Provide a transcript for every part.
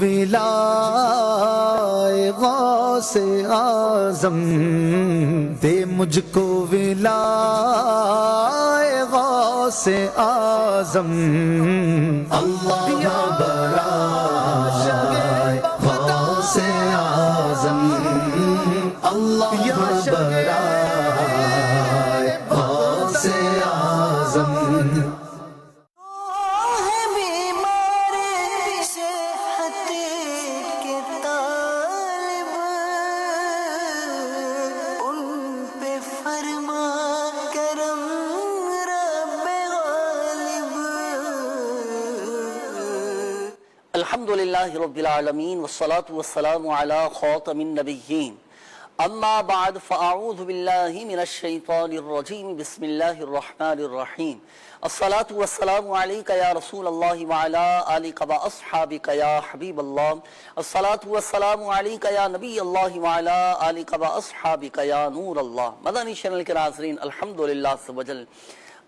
ولائے غوث اعظم، دے مجھ کو ولائے غوث اعظم، اللہ برائے غوث اعظم، اللہ برائے غوث اعظم۔ الحمدللہ رب العالمین والصلاة والسلام علی خاتم النبیین، اما بعد فاعوذ باللہ من الشیطان الرجیم، بسم اللہ الرحمن الرحیم۔ الصلاة والسلام علیکہ یا رسول اللہ وعلا آلکہ واصحابکہ یا حبیب اللہ، الصلاة والسلام علیکہ یا نبی اللہ وعلا آلکہ واصحابکہ یا نور اللہ۔ مدنی چینل کے ناظرین، الحمدللہ سبحانہ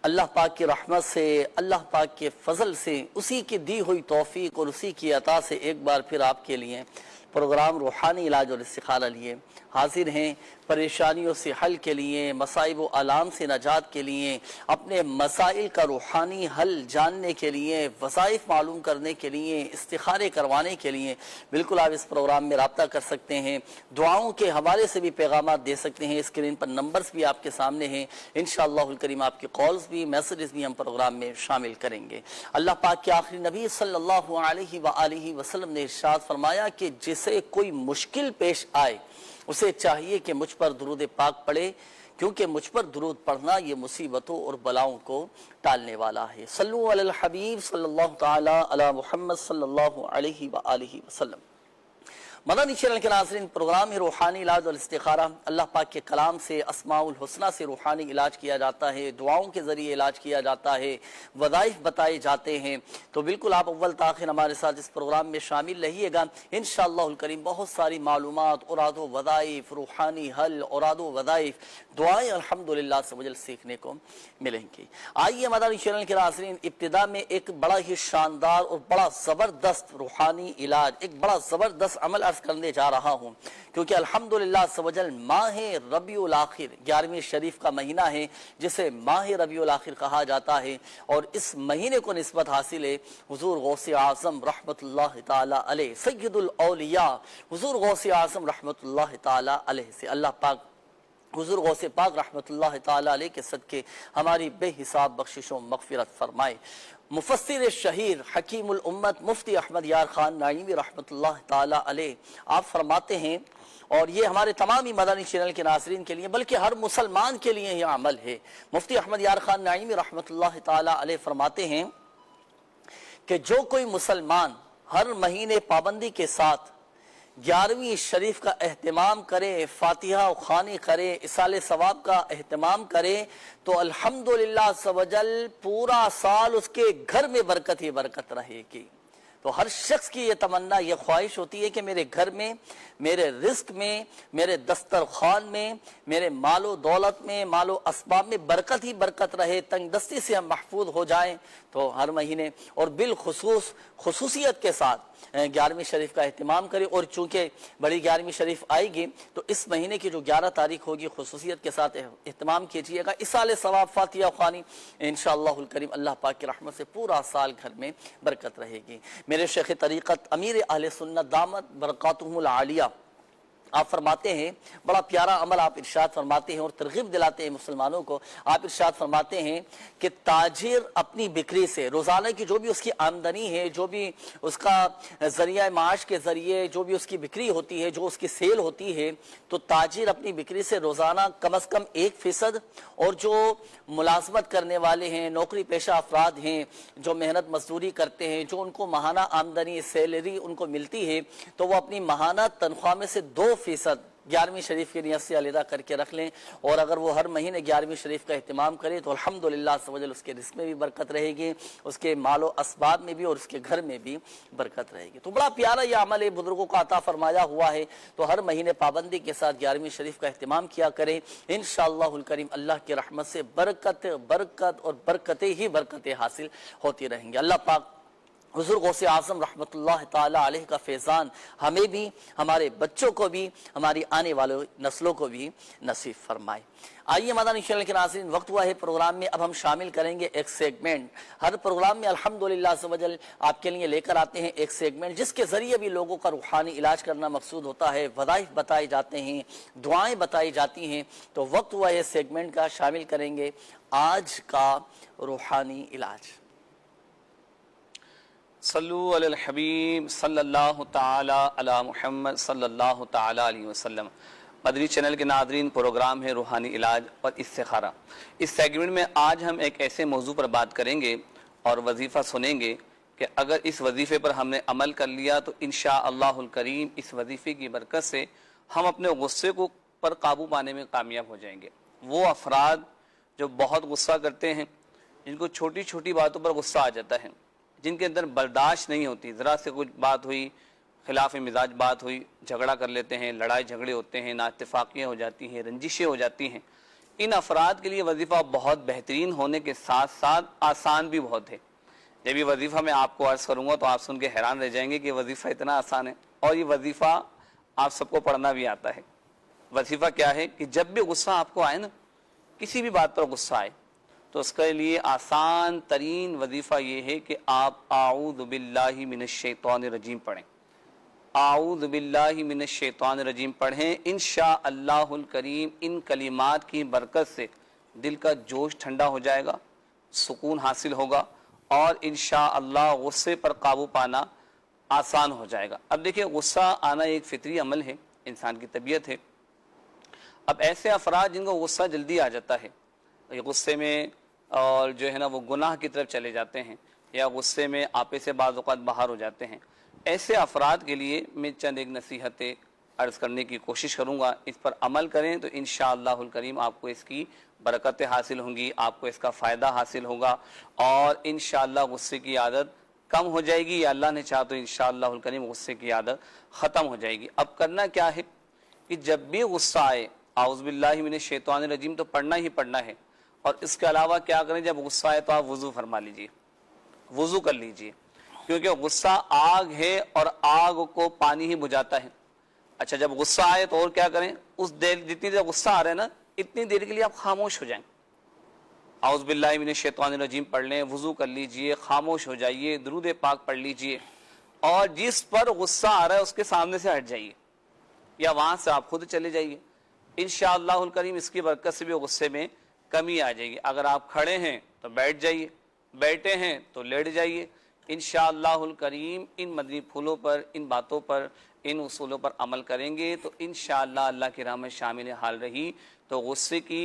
اللہ پاک کی رحمت سے، اللہ پاک کے فضل سے، اسی کی دی ہوئی توفیق اور اسی کی عطا سے ایک بار پھر آپ کے لیے پروگرام روحانی علاج اور استخارہ لیے حاضر ہیں، پریشانیوں سے حل کے لیے، مصائب و آلام سے نجات کے لیے، اپنے مسائل کا روحانی حل جاننے کے لیے، وظائف معلوم کرنے کے لیے، استخارے کروانے کے لیے بالکل آپ اس پروگرام میں رابطہ کر سکتے ہیں۔ دعاؤں کے حوالے سے بھی پیغامات دے سکتے ہیں، اسکرین پر نمبرز بھی آپ کے سامنے ہیں، انشاءاللہ الکریم آپ کی کالز بھی، میسیجز بھی ہم پروگرام میں شامل کریں گے۔ اللہ پاک کے آخری نبی صلی اللہ علیہ وآلہ وسلم نے ارشاد فرمایا کہ جسے کوئی مشکل پیش آئے اسے چاہیے کہ مجھ پر درود پاک پڑھے، کیونکہ مجھ پر درود پڑھنا یہ مصیبتوں اور بلاؤں کو ٹالنے والا ہے۔ صلو علی الحبیب صلی اللہ تعالی علی محمد صلی اللہ علیہ وآلہ وسلم۔ مدنی چینل کے ناظرین، پروگرام روحانی علاج اور استخارہ، اللہ پاک کے کلام سے، اسماء الحسنہ سے روحانی علاج کیا جاتا ہے، دعاؤں کے ذریعے علاج کیا جاتا ہے، وظائف بتائے جاتے ہیں۔ تو بالکل آپ اول تاخیر ہمارے ساتھ اس پروگرام میں شامل رہیے گا، انشاءاللہ الکریم بہت ساری معلومات، اوراد و وظائف، روحانی حل، اوراد و وظائف، دعائیں الحمدللہ سے مجھے سیکھنے کو ملیں گی۔ آئیے مدنی چینل کے ناظرین، ابتدا میں ایک بڑا ہی شاندار اور بڑا زبردست روحانی علاج، ایک بڑا زبردست عمل عرض کرنے جا رہا ہوں، کیونکہ الحمدللہ سوجل ماہ ربیع الاخر 11ویں شریف کا مہینہ ہے، جسے ماہ ربیع الاخر کہا جاتا ہے، اور اس مہینے کو نسبت حاصل ہے حضور غوث اعظم رحمت اللہ تعالی علیہ، سید الاولیاء حضور غوث اعظم رحمت اللہ تعالی علیہ سے۔ اللہ پاک حضور غوث پاک رحمت اللہ تعالی علیہ کے صدقے ہماری بے حساب بخشش و مغفرت فرمائے۔ مفسر شہیر حکیم الامت مفتی احمد یار خان نعیمی رحمت اللہ تعالی علیہ آپ فرماتے ہیں، اور یہ ہمارے تمامی مدنی چینل کے ناظرین کے لیے بلکہ ہر مسلمان کے لیے یہ عمل ہے۔ مفتی احمد یار خان نعیمی رحمت اللہ تعالی علیہ فرماتے ہیں کہ جو کوئی مسلمان ہر مہینے پابندی کے ساتھ 11ویں شریف کا اہتمام کرے، فاتحہ و خوانی کرے، اصال ثواب کا اہتمام کرے، تو الحمدللہ سوجل پورا سال اس کے گھر میں برکت ہی برکت رہے گی۔ تو ہر شخص کی یہ تمنا، یہ خواہش ہوتی ہے کہ میرے گھر میں، میرے رزق میں، میرے دسترخوان میں، میرے مال و دولت میں، مال و اسباب میں برکت ہی برکت رہے، تنگ دستی سے ہم محفوظ ہو جائیں۔ تو ہر مہینے اور بالخصوص خصوصیت کے ساتھ 11ویں شریف کا اہتمام کرے، اور چونکہ بڑی 11ویں شریف آئے گی تو اس مہینے کی جو 11 تاریخ ہوگی خصوصیت کے ساتھ اہتمام کیجئے گا، اصال ثواب، فاتحہ خوانی، انشاءاللہ الکریم اللہ پاک کی رحمت سے پورا سال گھر میں برکت رہے گی۔ میرے شیخ طریقت امیر اہل سنت دامت برکاتہم العالیہ آپ فرماتے ہیں، بڑا پیارا عمل آپ ارشاد فرماتے ہیں اور ترغیب دلاتے ہیں مسلمانوں کو۔ آپ ارشاد فرماتے ہیں کہ تاجر اپنی بکری سے، روزانہ کی جو بھی اس کی آمدنی ہے، جو بھی اس کا ذریعہ معاش کے ذریعے جو بھی اس کی بکری ہوتی ہے، جو اس کی سیل ہوتی ہے، تو تاجر اپنی بکری سے روزانہ کم از کم 1%، اور جو ملازمت کرنے والے ہیں، نوکری پیشہ افراد ہیں، جو محنت مزدوری کرتے ہیں، جو ان کو ماہانہ آمدنی سیلری ان کو ملتی ہے، تو وہ اپنی ماہانہ تنخواہ میں سے 2% 11ویں شریف کی نیت سے علیحدہ کر کے رکھ لیں، اور اگر وہ ہر مہینے 11ویں شریف کا اہتمام کرے تو الحمدللہ سوجل اس کے رزق میں بھی برکت رہے گی، اس کے مال و اسباب میں بھی اور اس کے گھر میں بھی برکت رہے گی۔ تو بڑا پیارا یہ عمل ہے، بزرگوں کا عطا فرمایا ہوا ہے، تو ہر مہینے پابندی کے ساتھ 11ویں شریف کا اہتمام کیا کریں، انشاءاللہ الکریم اللہ کی رحمت سے برکت اور برکتیں ہی برکتیں حاصل ہوتی رہیں گی۔ اللہ پاک حضور غوث اعظم رحمۃ اللہ تعالی علیہ کا فیضان ہمیں بھی، ہمارے بچوں کو بھی، ہماری آنے والے نسلوں کو بھی نصیب فرمائے۔ آئیے مدنی چینل کے ناظرین، وقت ہوا ہے پروگرام میں اب ہم شامل کریں گے ایک سیگمنٹ۔ ہر پروگرام میں الحمدللہ عز و جل آپ کے لیے لے کر آتے ہیں ایک سیگمنٹ جس کے ذریعے بھی لوگوں کا روحانی علاج کرنا مقصود ہوتا ہے، وظائف بتائے جاتے ہیں، دعائیں بتائی جاتی ہیں۔ تو وقت ہوا ہے سیگمنٹ کا، شامل کریں گے آج کا روحانی علاج۔ صلو علی الحبیب صلی اللہ تعالی علی محمد صلی اللہ تعالی علیہ وسلم۔ مدنی چینل کے ناظرین، پروگرام ہے روحانی علاج اور استخارہ۔ اس سیگمنٹ میں آج ہم ایک ایسے موضوع پر بات کریں گے اور وظیفہ سنیں گے کہ اگر اس وظیفے پر ہم نے عمل کر لیا تو انشاءاللہ الکریم اس وظیفے کی برکت سے ہم اپنے غصے کو پر قابو پانے میں کامیاب ہو جائیں گے۔ وہ افراد جو بہت غصہ کرتے ہیں، جن کو چھوٹی چھوٹی باتوں پر غصہ آ جاتا ہے، جن کے اندر برداشت نہیں ہوتی، ذرا سے کچھ بات ہوئی، خلاف مزاج بات ہوئی، جھگڑا کر لیتے ہیں، لڑائی جھگڑے ہوتے ہیں، نااتفاقیاں ہو جاتی ہیں، رنجشیں ہو جاتی ہیں، ان افراد کے لیے وظیفہ بہت بہترین ہونے کے ساتھ ساتھ آسان بھی بہت ہے۔ جب یہ وظیفہ میں آپ کو عرض کروں گا تو آپ سن کے حیران رہ جائیں گے کہ وظیفہ اتنا آسان ہے، اور یہ وظیفہ آپ سب کو پڑھنا بھی آتا ہے۔ وظیفہ کیا ہے کہ جب بھی غصہ آپ کو آئے نا، کسی بھی بات پر غصہ آئے، تو اس کے لیے آسان ترین وظیفہ یہ ہے کہ آپ اعوذ باللہ من الشیطان الرجیم پڑھیں۔ اعوذ باللہ من الشیطان الرجیم پڑھیں، انشاءاللہ الکریم ان کلمات کی برکت سے دل کا جوش ٹھنڈا ہو جائے گا، سکون حاصل ہوگا، اور انشاءاللہ غصے پر قابو پانا آسان ہو جائے گا۔ اب دیکھیں، غصہ آنا ایک فطری عمل ہے، انسان کی طبیعت ہے۔ اب ایسے افراد جن کو غصہ جلدی آ جاتا ہے، یہ غصے میں اور جو ہے نا وہ گناہ کی طرف چلے جاتے ہیں، یا غصے میں آپے سے بعض اوقات باہر ہو جاتے ہیں، ایسے افراد کے لیے میں چند ایک نصیحتیں عرض کرنے کی کوشش کروں گا۔ اس پر عمل کریں تو انشاءاللہ الکریم آپ کو اس کی برکتیں حاصل ہوں گی، آپ کو اس کا فائدہ حاصل ہوگا، اور انشاءاللہ غصے کی عادت کم ہو جائے گی، یا اللہ نے چاہا تو انشاءاللہ الکریم غصے کی عادت ختم ہو جائے گی۔ اب کرنا کیا ہے کہ جب بھی غصہ آئے، اعوذ باللہ من الشیطان الرجیم تو پڑھنا ہی پڑھنا ہے، اور اس کے علاوہ کیا کریں، جب غصہ آئے تو آپ وضو فرما لیجئے، وضو کر لیجئے، کیونکہ غصہ آگ ہے اور آگ کو پانی ہی بجھاتا ہے۔ اچھا، جب غصہ آئے تو اور کیا کریں، اس دیر جتنی دیر غصہ آ رہا ہے نا، اتنی دیر کے لیے آپ خاموش ہو جائیں، اعوذ باللہ من الشیطان الرجیم پڑھ لیں، وضو کر لیجئے، خاموش ہو جائیے، درود پاک پڑھ لیجئے، اور جس پر غصہ آ رہا ہے اس کے سامنے سے ہٹ جائیے، یا وہاں سے آپ خود چلے جائیے۔ انشاءاللہ الکریم اس کی برکت سے بھی غصے میں کمی آ جائے گی۔ اگر آپ کھڑے ہیں تو بیٹھ جائیے، بیٹھے ہیں تو لیٹ جائیے۔ انشاءاللہ الکریم ان مدنی پھولوں پر، ان باتوں پر، ان اصولوں پر عمل کریں گے تو انشاءاللہ اللہ کی راہ میں شامل حال رہی تو غصے کی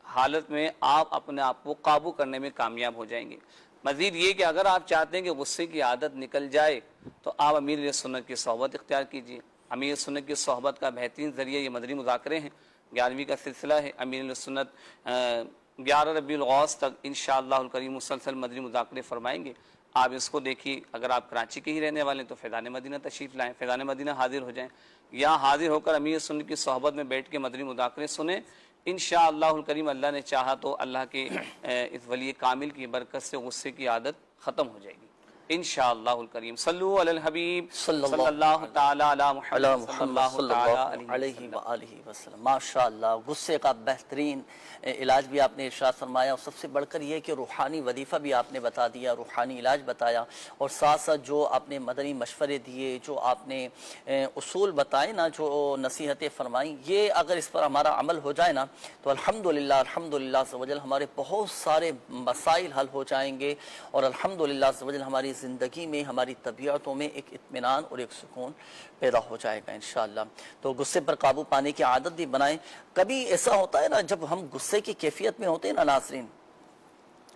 حالت میں آپ اپنے آپ کو قابو کرنے میں کامیاب ہو جائیں گے۔ مزید یہ کہ اگر آپ چاہتے ہیں کہ غصے کی عادت نکل جائے تو آپ امیر سنت کی صحبت اختیار کیجیے۔ امیر سنت کی صحبت کا بہترین ذریعہ یہ مدنی مذاکرے ہیں، 11ویں کا سلسلہ ہے۔ امیر سنت 11 ربیع الاوسط تک انشاءاللہ الکریم مسلسل مدنی مذاکرے فرمائیں گے۔ آپ اس کو دیکھیے۔ اگر آپ کراچی کے ہی رہنے والے ہیں تو فیضان مدینہ تشریف لائیں، فیضان مدینہ حاضر ہو جائیں، یا حاضر ہو کر امیر سنت کی صحبت میں بیٹھ کے مدنی مذاکرے سنیں۔ انشاءاللہ الکریم اللہ نے چاہا تو اللہ کے اس ولی کامل کی برکت سے غصے کی عادت ختم ہو جائے گی انشاءاللہ الکریم۔ صلو علی الحبیب صلی اللہ تعالی علی محمد صلی اللہ تعالی علیہ وآلہ وسلم۔ ماشاءاللہ، غصے کا بہترین علاج بھی آپ نے ارشاد فرمایا، اور سب سے بڑھ کر یہ کہ روحانی وظیفہ بھی آپ نے بتا دیا، روحانی علاج بتایا، اور ساتھ ساتھ جو آپ نے مدنی مشورے دیے، جو آپ نے اصول بتائے نا، جو نصیحتیں فرمائیں، یہ اگر اس پر ہمارا عمل ہو جائے نا تو الحمدللہ عز و جل ہمارے بہت سارے مسائل حل ہو جائیں گے، اور الحمدللہ عز و جل ہماری زندگی میں، ہماری طبیعتوں میں ایک اطمینان اور ایک سکون پیدا ہو جائے گا انشاءاللہ۔ تو غصے پر قابو پانے کی عادت بھی بنائیں۔ کبھی ایسا ہوتا ہے نا، جب ہم غصے کی کیفیت میں ہوتے ہیں نا ناظرین،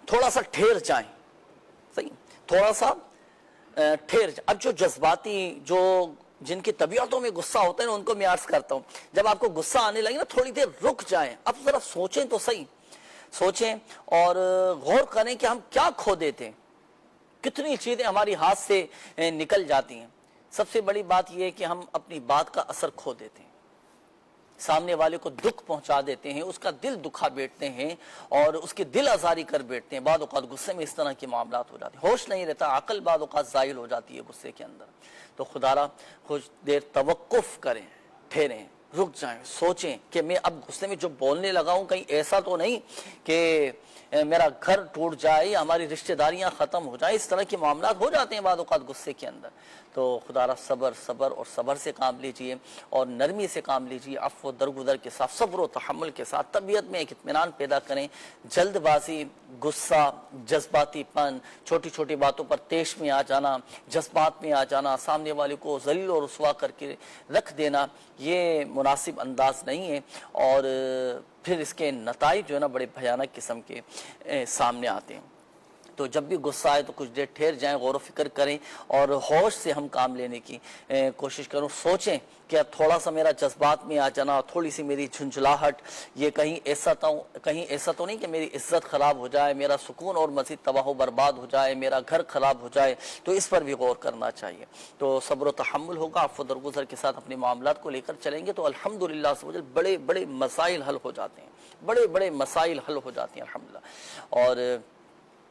تھوڑا سا ٹھہر جائیں، صحیح، تھوڑا سا ٹھہر جائیں۔ اب جو جذباتی، جو جن کی طبیعتوں میں غصہ ہوتا ہے نا، ان کو میں عرض کرتا ہوں، جب آپ کو غصہ آنے لگے نا، تھوڑی دیر رک جائیں، اب ذرا سوچیں تو صحیح، سوچیں اور غور کریں کہ ہم کیا کھو دیتے ہیں، کتنی چیزیں ہماری ہاتھ سے نکل جاتی ہیں۔ سب سے بڑی بات یہ ہے کہ ہم اپنی بات کا اثر کھو دیتے ہیں، سامنے والے کو دکھ پہنچا دیتے ہیں، اس کا دل دکھا بیٹھتے ہیں اور اس کی دل آزاری کر بیٹھتے ہیں. بعض اوقات غصے میں اس طرح کے معاملات ہو جاتے ہیں، ہوش نہیں رہتا، عقل بعض اوقات زائل ہو جاتی ہے غصے کے اندر. تو خدا را کچھ دیر توقف کریں، ٹھہریں، رک جائیں، سوچیں کہ میں اب غصے میں جو بولنے لگا ہوں کہیں ایسا تو نہیں کہ میرا گھر ٹوٹ جائے یا ہماری رشتہ داریاں ختم ہو جائیں. اس طرح کے معاملات ہو جاتے ہیں بعض اوقات غصے کے اندر. تو خدا را صبر اور صبر سے کام لیجئے اور نرمی سے کام لیجئے، عفو و درگزر کے ساتھ، صبر و تحمل کے ساتھ طبیعت میں ایک اطمینان پیدا کریں. جلد بازی، غصہ، جذباتی پن، چھوٹی چھوٹی باتوں پر تیش میں آ جانا، جذبات میں آ جانا، سامنے والے کو ذلیل و رسوا کر کے رکھ دینا، یہ مناسب انداز نہیں ہے اور پھر اس کے نتائج جو ہے نا بڑے بھیانک قسم کے سامنے آتے ہیں. تو جب بھی غصہ آئے تو کچھ دیر ٹھہر جائیں، غور و فکر کریں اور ہوش سے ہم کام لینے کی کوشش کروں. سوچیں کہ اب تھوڑا سا میرا جذبات میں آ جانا، تھوڑی سی میری جھنجھلاہٹ، یہ کہیں ایسا تو نہیں کہ میری عزت خراب ہو جائے، میرا سکون اور مزید تباہ و برباد ہو جائے، میرا گھر خراب ہو جائے. تو اس پر بھی غور کرنا چاہیے. تو صبر و تحمل ہوگا، عفو و درگزر کے ساتھ اپنے معاملات کو لے کر چلیں گے تو الحمدللہ بڑے بڑے مسائل حل ہو جاتے ہیں، بڑے بڑے مسائل حل ہو جاتے ہیں الحمدللہ. اور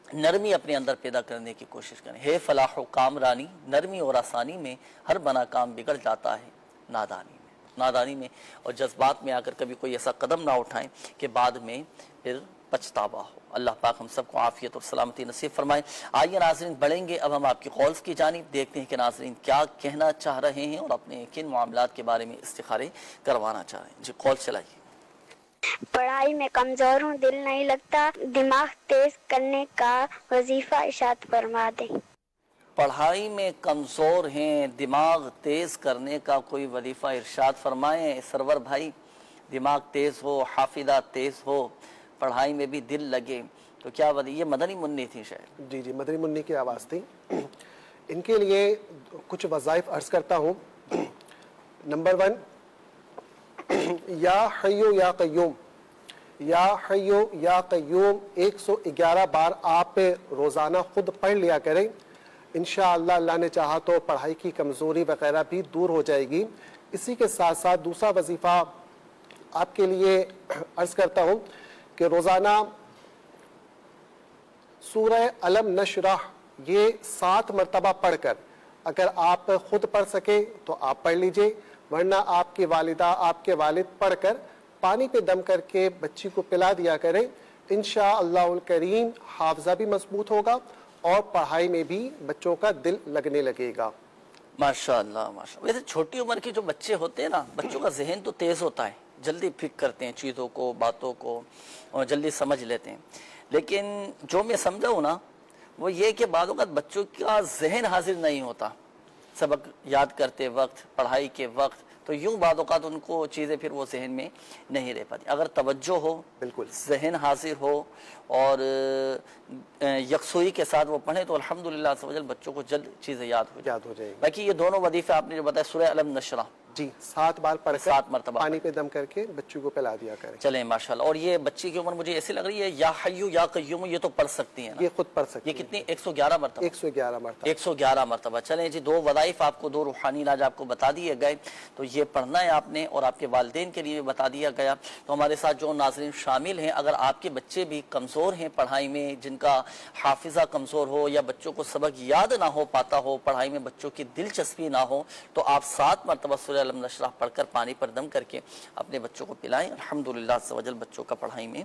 نرمی اپنے اندر پیدا کرنے کی کوشش کریں. ہے فلاح و کامرانی، نرمی اور آسانی میں ہر بنا کام بگڑ جاتا ہے نادانی میں اور جذبات میں آ کر کبھی کوئی ایسا قدم نہ اٹھائیں کہ بعد میں پھر پچھتاوا ہو. اللہ پاک ہم سب کو عافیت اور سلامتی نصیب فرمائے. آئیے ناظرین بڑھیں گے اب ہم آپ کی قولز کی جانب، دیکھتے ہیں کہ ناظرین کیا کہنا چاہ رہے ہیں اور اپنے کن معاملات کے بارے میں استخارے کروانا چاہ رہے ہیں. جی قول چلائیے. پڑھائی میں کمزور ہوں، دل نہیں لگتا، دماغ تیز کرنے کا وظیفہ ارشاد فرما دیں. پڑھائی میں کمزور ہیں، دماغ تیز کرنے کا کوئی وظیفہ ارشاد فرمائیں. سرور بھائی، دماغ تیز ہو، حافظہ تیز ہو، پڑھائی میں بھی دل لگے تو کیا یہ مدنی منی تھی شاید؟ جی مدنی منی کی آواز تھی. ان کے لیے کچھ وظائف عرض کرتا ہوں. نمبر 1، یا حیو یا قیوم، یا حیو یا قیوم 111 بار آپ روزانہ خود پڑھ لیا کریں. انشاءاللہ اللہ نے چاہا تو پڑھائی کی کمزوری وغیرہ بھی دور ہو جائے گی. اسی کے ساتھ ساتھ دوسرا وظیفہ آپ کے لیے عرض کرتا ہوں کہ روزانہ سورہ علم نشرح یہ 7 مرتبہ پڑھ کر، اگر آپ خود پڑھ سکیں تو آپ پڑھ لیجئے، ورنہ آپ کی والدہ، آپ کے والد پڑھ کر پانی پہ دم کر کے بچی کو پلا دیا کریں. انشاءاللہ الکریم حافظہ بھی مضبوط ہوگا اور پڑھائی میں بھی بچوں کا دل لگنے لگے گا. ماشاءاللہ ماشاءاللہ. ویسے چھوٹی عمر کے جو بچے ہوتے ہیں نا، بچوں کا ذہن تو تیز ہوتا ہے، جلدی پک کرتے ہیں چیزوں کو، باتوں کو، اور جلدی سمجھ لیتے ہیں. لیکن جو میں سمجھا ہوں نا وہ یہ کہ بعض اوقات بچوں کا ذہن حاضر نہیں ہوتا سبق یاد کرتے وقت، پڑھائی کے وقت، تو یوں بعض اوقات ان کو چیزیں پھر وہ ذہن میں نہیں رہ پاتی. اگر توجہ ہو، بالکل ذہن حاضر ہو اور یکسوئی کے ساتھ وہ پڑھیں تو الحمدللہ عز و جل بچوں کو جلد چیزیں یاد ہو یاد ہو جائے گی. باقی یہ دونوں وظیفے آپ نے جو بتایا سورہ علم نشرح جی 7 بار پڑھ کر 7 مرتبہ پانی پہ دم کر کے بچوں کو پلا دیا کریں. چلیں ماشاءاللہ. اور یہ بچی کی عمر مجھے ایسی لگ رہی ہے یا حیو یا قیوم یہ تو پڑھ سکتی ہیں نا؟ یہ خود پڑھ سکتی یہ کتنی 111 مرتبہ 111 مرتبہ 111 مرتبہ. چلیں جی 2 وظائف آپ کو، 2 روحانی علاج آپ کو بتا دیے گئے تو یہ پڑھنا ہے آپ نے اور آپ کے والدین کے لیے بتا دیا گیا. تو ہمارے ساتھ جو ناظرین شامل ہیں، اگر آپ کے بچے بھی کمزور ہیں پڑھائی میں، جن کا حافظہ کمزور ہو یا بچوں کو سبق یاد نہ ہو پاتا ہو، پڑھائی میں بچوں کی دلچسپی نہ ہو، تو آپ 7 مرتبہ سورہ علم نشرح پڑھ کر پانی پر دم کر کے اپنے بچوں کو پلائیں. الحمدللہ عز و جل بچوں کا پڑھائی میں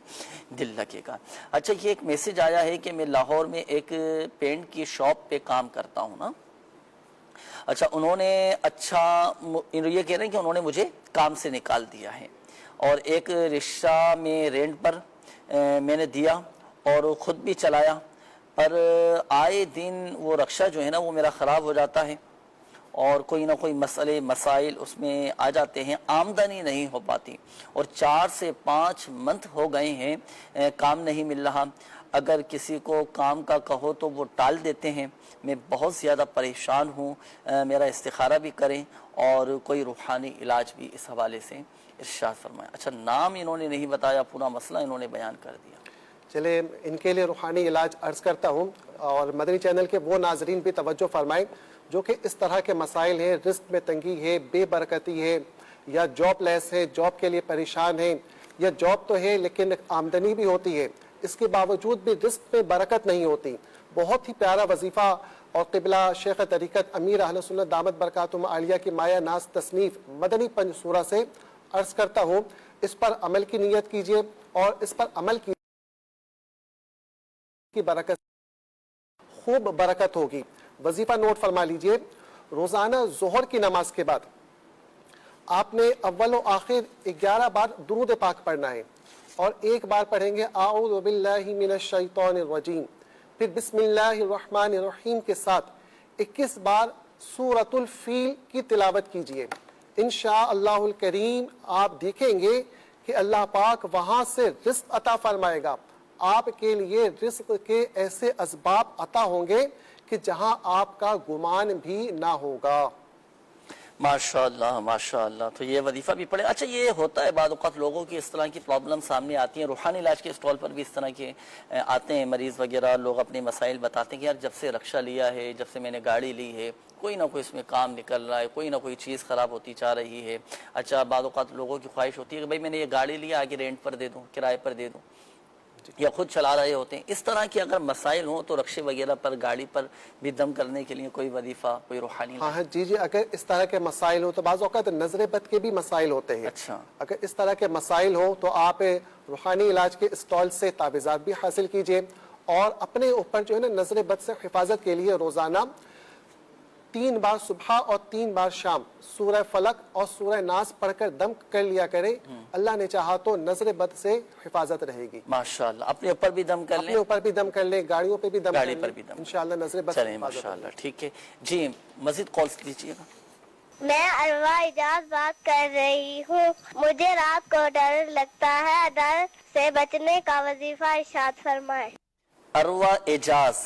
دل لگے گا. اچھا یہ ایک میسج آیا ہے کہ میں لاہور میں ایک پینٹ کی شاپ پہ کام کرتا ہوں نا. اچھا انہوں نے یہ کہہ رہے ہیں کہ انہوں نے مجھے کام سے نکال دیا ہے اور ایک رکشہ میں رینٹ پر میں نے دیا اور خود بھی چلایا، پر آئے دن وہ رکشہ جو ہے نا وہ میرا خراب ہو جاتا ہے اور کوئی نہ کوئی مسائل اس میں آ جاتے ہیں، آمدنی نہیں ہو پاتی اور 4 سے 5 منتھ ہو گئے ہیں کام نہیں مل رہا. اگر کسی کو کام کا کہو تو وہ ٹال دیتے ہیں. میں بہت زیادہ پریشان ہوں، میرا استخارہ بھی کریں اور کوئی روحانی علاج بھی اس حوالے سے ارشاد فرمائیں. اچھا نام انہوں نے نہیں بتایا، پورا مسئلہ انہوں نے بیان کر دیا. چلے ان کے لیے روحانی علاج عرض کرتا ہوں. اور مدنی چینل کے وہ ناظرین بھی توجہ فرمائیں جو کہ اس طرح کے مسائل ہیں، رزق میں تنگی ہے، بے برکتی ہے، یا جاب لیس ہیں, جاب کے لیے پریشان ہیں, یا جاب تو ہے لیکن آمدنی بھی ہوتی ہے, اس کے باوجود بھی رزق میں برکت نہیں ہوتی. بہت ہی پیارا وظیفہ اور قبلہ شیخ طریقت امیر اہل سنت دامت برکاتہم عالیہ کی مایہ ناز تصنیف مدنی پنج سورہ سے عرض کرتا ہوں, اس پر عمل کی نیت کیجئے اور اس پر عمل کی برکت خوب برکت ہوگی. وظیفہ نوٹ فرما لیجئے, روزانہ ظہر کی نماز کے بعد آپ نے اول و آخر 11 بار درود پاک پڑھنا ہے, اور ایک بار پڑھیں گے اعوذ باللہ من الشیطان الرجیم, پھر بسم اللہ الرحمن الرحیم کے ساتھ 21 بار سورۃ الفیل کی تلاوت کیجئے. انشاءاللہ الکریم آپ دیکھیں گے کہ اللہ پاک وہاں سے رزق عطا فرمائے گا. آپ کے لیے رزق کے ایسے اسباب عطا ہوں گے کہ جہاں آپ کا گمان بھی نہ ہوگا. ماشاءاللہ ماشاءاللہ. تو یہ وظیفہ بھی پڑھے. اچھا یہ ہوتا ہے بعض اوقات لوگوں کی اس طرح کی پرابلم سامنے آتی ہیں, روحانی علاج کے اسٹال پر بھی اس طرح کے آتے ہیں مریض وغیرہ, لوگ اپنے مسائل بتاتے ہیں کہ یار جب سے رکشہ لیا ہے, جب سے میں نے گاڑی لی ہے, کوئی نہ کوئی اس میں کام نکل رہا ہے, کوئی نہ کوئی چیز خراب ہوتی جا رہی ہے. اچھا بعض اوقات لوگوں کی خواہش ہوتی ہے کہ بھائی میں نے یہ گاڑی لیا, آگے رینٹ پر دے دوں, کرائے پر دے دوں, یا خود چلا رہے ہوتے ہیں. اس طرح کے اگر مسائل ہوں تو رکشے وغیرہ پر, گاڑی پر بھی دم کرنے کے لیے کوئی وظیفہ, کوئی روحانی ہاں جی اگر اس طرح کے مسائل ہوں تو بعض اوقات نظر بد کے بھی مسائل ہوتے ہیں. اچھا اگر اس طرح کے مسائل ہوں تو آپ روحانی علاج کے اسٹال سے تعویذات بھی حاصل کیجئے, اور اپنے اوپر جو ہے نا نظر بد سے حفاظت کے لیے روزانہ 3 بار صبح اور 3 بار شام سورہ فلق اور سورہ ناس پڑھ کر دم کر لیا کریں. اللہ نے چاہا تو نظر بد سے حفاظت رہے گی. ماشاءاللہ. اپنے اوپر بھی دم کر لیں, اپنے اوپر بھی دم کر لیں, گاڑیوں پہ بھی دم کر لیں, انشاءاللہ نظر بد سے چلیں ماشاءاللہ. ٹھیک ہے جی, مزید کالز لیجیے گا. میں اروا اجاز بات کر رہی ہوں. مجھے رات کو ڈر لگتا ہے, ڈر سے بچنے کا وظیفہ ارشاد فرمائے. اروا اعجاز,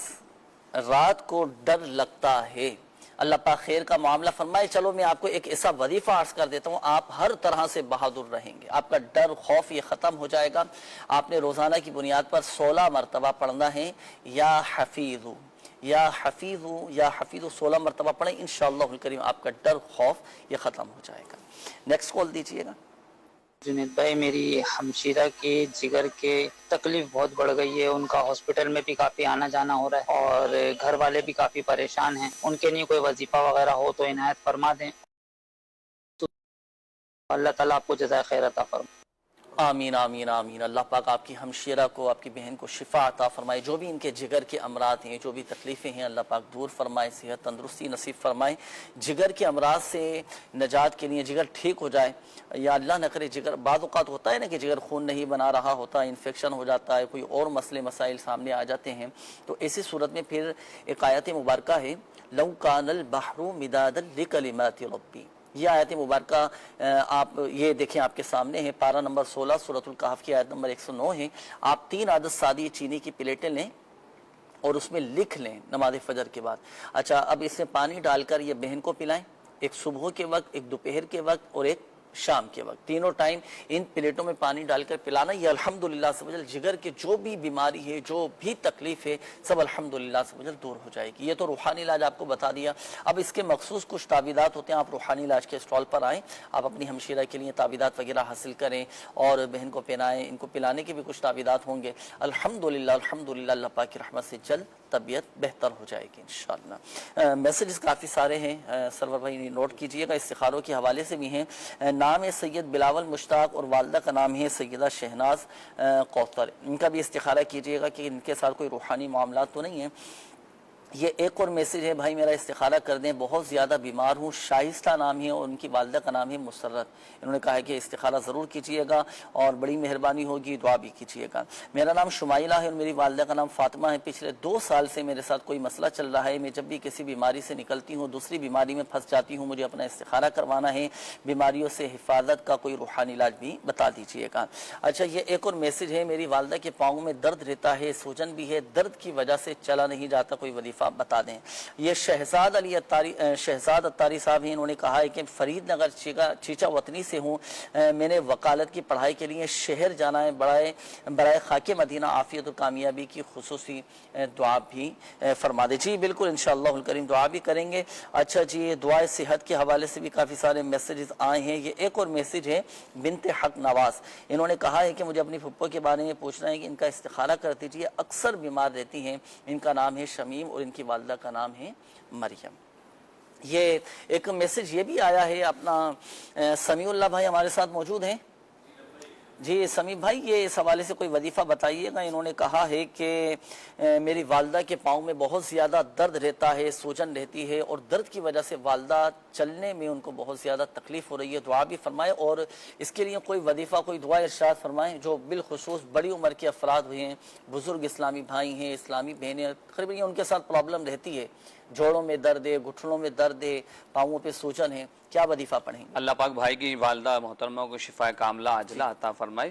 رات کو ڈر لگتا ہے, اللہ پاک خیر کا معاملہ فرمائے. چلو میں آپ کو ایک ایسا وظیفہ عرض کر دیتا ہوں, آپ ہر طرح سے بہادر رہیں گے, آپ کا ڈر خوف یہ ختم ہو جائے گا. آپ نے روزانہ کی بنیاد پر 16 مرتبہ پڑھنا ہے یا حفیظ یا حفیظ یا حفیظ, 16 مرتبہ پڑھیں, انشاءاللہ الکریم آپ کا ڈر خوف یہ ختم ہو جائے گا. نیکسٹ کال دیجئے گا. جنید بھائی, میری ہمشیرہ کی جگر کی تکلیف بہت بڑھ گئی ہے, ان کا ہاسپٹل میں بھی کافی آنا جانا ہو رہا ہے, اور گھر والے بھی کافی پریشان ہیں. ان کے لیے کوئی وظیفہ وغیرہ ہو تو عنایت فرما دیں, تو اللہ تعالیٰ آپ کو جزائے خیر عطا فرمائے. آمین آمین آمین. اللہ پاک آپ کی ہمشیرہ کو, آپ کی بہن کو شفا عطا فرمائے. جو بھی ان کے جگر کے امراض ہیں, جو بھی تکلیفیں ہیں, اللہ پاک دور فرمائے, صحت تندرستی نصیب فرمائے. جگر کے امراض سے نجات کے لیے جگر ٹھیک ہو جائے, یا اللہ نہ کرے جگر, بعض اوقات ہوتا ہے نا کہ جگر خون نہیں بنا رہا ہوتا, انفیکشن ہو جاتا ہے, کوئی اور مسئلے مسائل سامنے آ جاتے ہیں, تو ایسی صورت میں پھر ایک آیت مبارکہ ہے, لو کان البحر مدادا لکلمات ربی. یہ آیت مبارکہ آپ یہ دیکھیں آپ کے سامنے ہے, پارہ نمبر 16 سورۃ الکہف کی آیت نمبر 109 ہے. آپ 3 عدد سادی چینی کی پلیٹیں لیں اور اس میں لکھ لیں نماز فجر کے بعد. اچھا اب اس میں پانی ڈال کر یہ بہن کو پلائیں, ایک صبح کے وقت, ایک دوپہر کے وقت اور ایک شام کے وقت, تینوں ٹائم ان پلیٹوں میں پانی ڈال کر پلانا. یہ الحمدللہ سے وجل جگر کے جو بھی بیماری ہے, جو بھی تکلیف ہے, سب الحمدللہ سے وجل دور ہو جائے گی. یہ تو روحانی علاج آپ کو بتا دیا. اب اس کے مخصوص کچھ تعویذات ہوتے ہیں, آپ روحانی علاج کے اسٹال پر آئیں, آپ اپنی ہمشیرہ کے لیے تعویذات وغیرہ حاصل کریں اور بہن کو پہنائیں. ان کو پلانے کے بھی کچھ تعویذات ہوں گے. الحمدللہ الحمدللہ, اللہ پاک کی رحمت سے جلد طبیعت بہتر ہو جائے گی انشاءاللہ. میسیجز کافی سارے ہیں, سرور بھائی نوٹ کیجئے گا, استخاروں کے حوالے سے بھی ہیں. نام ہے سید بلاول مشتاق اور والدہ کا نام ہے سیدہ شہناز کوثر. ان کا بھی استخارہ کیجئے گا کہ ان کے ساتھ کوئی روحانی معاملات تو نہیں ہیں. یہ ایک اور میسیج ہے, بھائی میرا استخارہ کر دیں, بہت زیادہ بیمار ہوں. شائستہ نام ہے اور ان کی والدہ کا نام ہے مسرت. انہوں نے کہا ہے کہ استخارہ ضرور کیجئے گا اور بڑی مہربانی ہوگی, دعا بھی کیجئے گا. میرا نام شمائلہ ہے اور میری والدہ کا نام فاطمہ ہے. پچھلے 2 سال سے میرے ساتھ کوئی مسئلہ چل رہا ہے. میں جب بھی کسی بیماری سے نکلتی ہوں دوسری بیماری میں پھنس جاتی ہوں. مجھے اپنا استخارہ کروانا ہے, بیماریوں سے حفاظت کا کوئی روحانی علاج بھی بتا دیجئے گا. اچھا یہ ایک اور میسیج ہے, میری والدہ کے پاؤں میں درد رہتا ہے, سوجن بھی ہے, درد کی وجہ سے چلا نہیں جاتا, کوئی وظیفہ وظیفہ بتا دیں۔ یہ شہزاد اتاری صاحب ہیں، انہوں نے کہا ہے کہ فرید نگر چیچا وطنی سے ہوں، میں نے وکالت کی پڑھائی کے لیے شہر جانا ہے، برائے خاک مدینہ عافیت و کامیابی کی خصوصی دعا بھی فرما دے۔ جی بالکل انشاءاللہ الکریم دعا بھی کریں گے۔ اچھا جی، دعائے صحت کے حوالے سے بھی کافی سارے میسیجز آئے ہیں۔ یہ ایک اور میسیج ہے بنت حق نواز، انہوں نے کہا ہے کہ مجھے اپنی پھپھو کے بارے میں پوچھنا ہے کہ ان کا استخارہ کر دیجیے، اکثر بیمار رہتی ہیں، ان کا نام ہے شمیم اور ان کی والدہ کا نام ہے مریم۔ یہ ایک میسیج یہ بھی آیا ہے، اپنا سمیع اللہ بھائی ہمارے ساتھ موجود ہیں۔ جی سمیع بھائی، یہ اس حوالے سے کوئی وظیفہ بتائیے گا۔ انہوں نے کہا ہے کہ میری والدہ کے پاؤں میں بہت زیادہ درد رہتا ہے، سوجن رہتی ہے، اور درد کی وجہ سے والدہ چلنے میں ان کو بہت زیادہ تکلیف ہو رہی ہے، دعا بھی فرمائے، اور اس کے لیے کوئی وظیفہ، کوئی دعا ارشاد فرمائیں۔ جو بالخصوص بڑی عمر کے افراد ہوئے ہیں، بزرگ اسلامی بھائی ہیں، اسلامی بہنیں، تقریباً ان کے ساتھ پرابلم رہتی ہے، جوڑوں میں درد ہے، گھٹنوں میں درد ہے، پاؤں پہ سوجن ہے، کیا وظیفہ پڑھیں گے؟ اللہ پاک بھائی کی والدہ محترمہ کو شفا کاملہ عاجلہ عطا فرمائے۔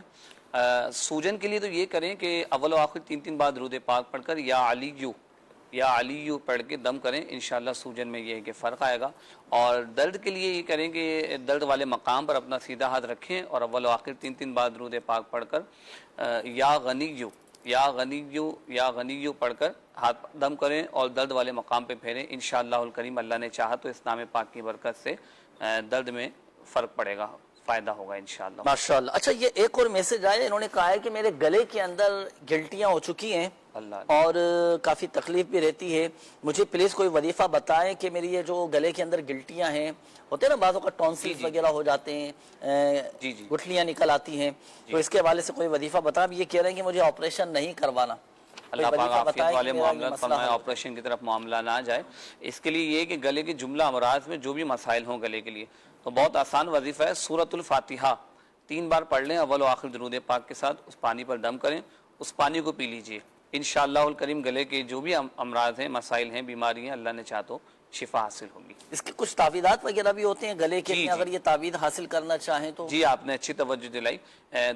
سوجن کے لیے تو یہ کریں کہ اول و آخر 3 بار درود پاک پڑھ کر یا علیو پڑھ کے دم کریں، انشاءاللہ سوجن میں یہ ہے کہ فرق آئے گا۔ اور درد کے لیے یہ کریں کہ درد والے مقام پر اپنا سیدھا ہاتھ رکھیں اور اول و آخر 3 بار درود پاک پڑھ کر یا غنیو پڑھ کر ہاتھ دم کریں اور درد والے مقام پہ پھیریں، انشاءاللہ الکریم اللہ نے چاہا تو اس نام پاک کی برکت سے درد میں فرق پڑے گا، فائدہ ہوگا انشاءاللہ۔ ماشاءاللہ۔ اچھا، یہ ایک اور میسج آیا، انہوں نے کہا ہے کہ میرے گلے کے اندر گلٹیاں ہو چکی ہیں اور کافی تکلیف بھی رہتی ہے، مجھے پلیز کوئی وظیفہ بتائیں کہ میری یہ جو گلے کے اندر گلٹیاں ہیں، ہوتے ہیں نا بعضوں کا ٹونسلز وغیرہ ہو جاتے ہیں، گٹھلیاں نکل آتی ہیں، تو اس کے حوالے سے کوئی وظیفہ بتا۔ یہ کہہ رہے ہیں کہ مجھے آپریشن نہیں کروانا، اللہ پاک عافیت والے معاملات فرمائے، آپریشن کی طرف معاملہ نہ جائے۔ اس کے لیے یہ کہ گلے کے جملہ امراض میں جو بھی مسائل ہوں گلے کے لیے، تو بہت آسان وظیفہ ہے، سورۃ الفاتحہ 3 بار پڑھ لیں اول و آخر درود پاک کے ساتھ، اس پانی پر دم کریں، اس پانی کو پی لیجئے، انشاءاللہ الکریم گلے کے جو بھی امراض ہیں، مسائل ہیں، بیماری ہیں، اللہ نے چاہا تو شفا حاصل ہوگی۔ اس کے کچھ تعویذات وغیرہ بھی ہوتے ہیں گلے کے لیے، اگر یہ تعویذ حاصل کرنا چاہیں تو؟ جی آپ نے اچھی توجہ دلائی۔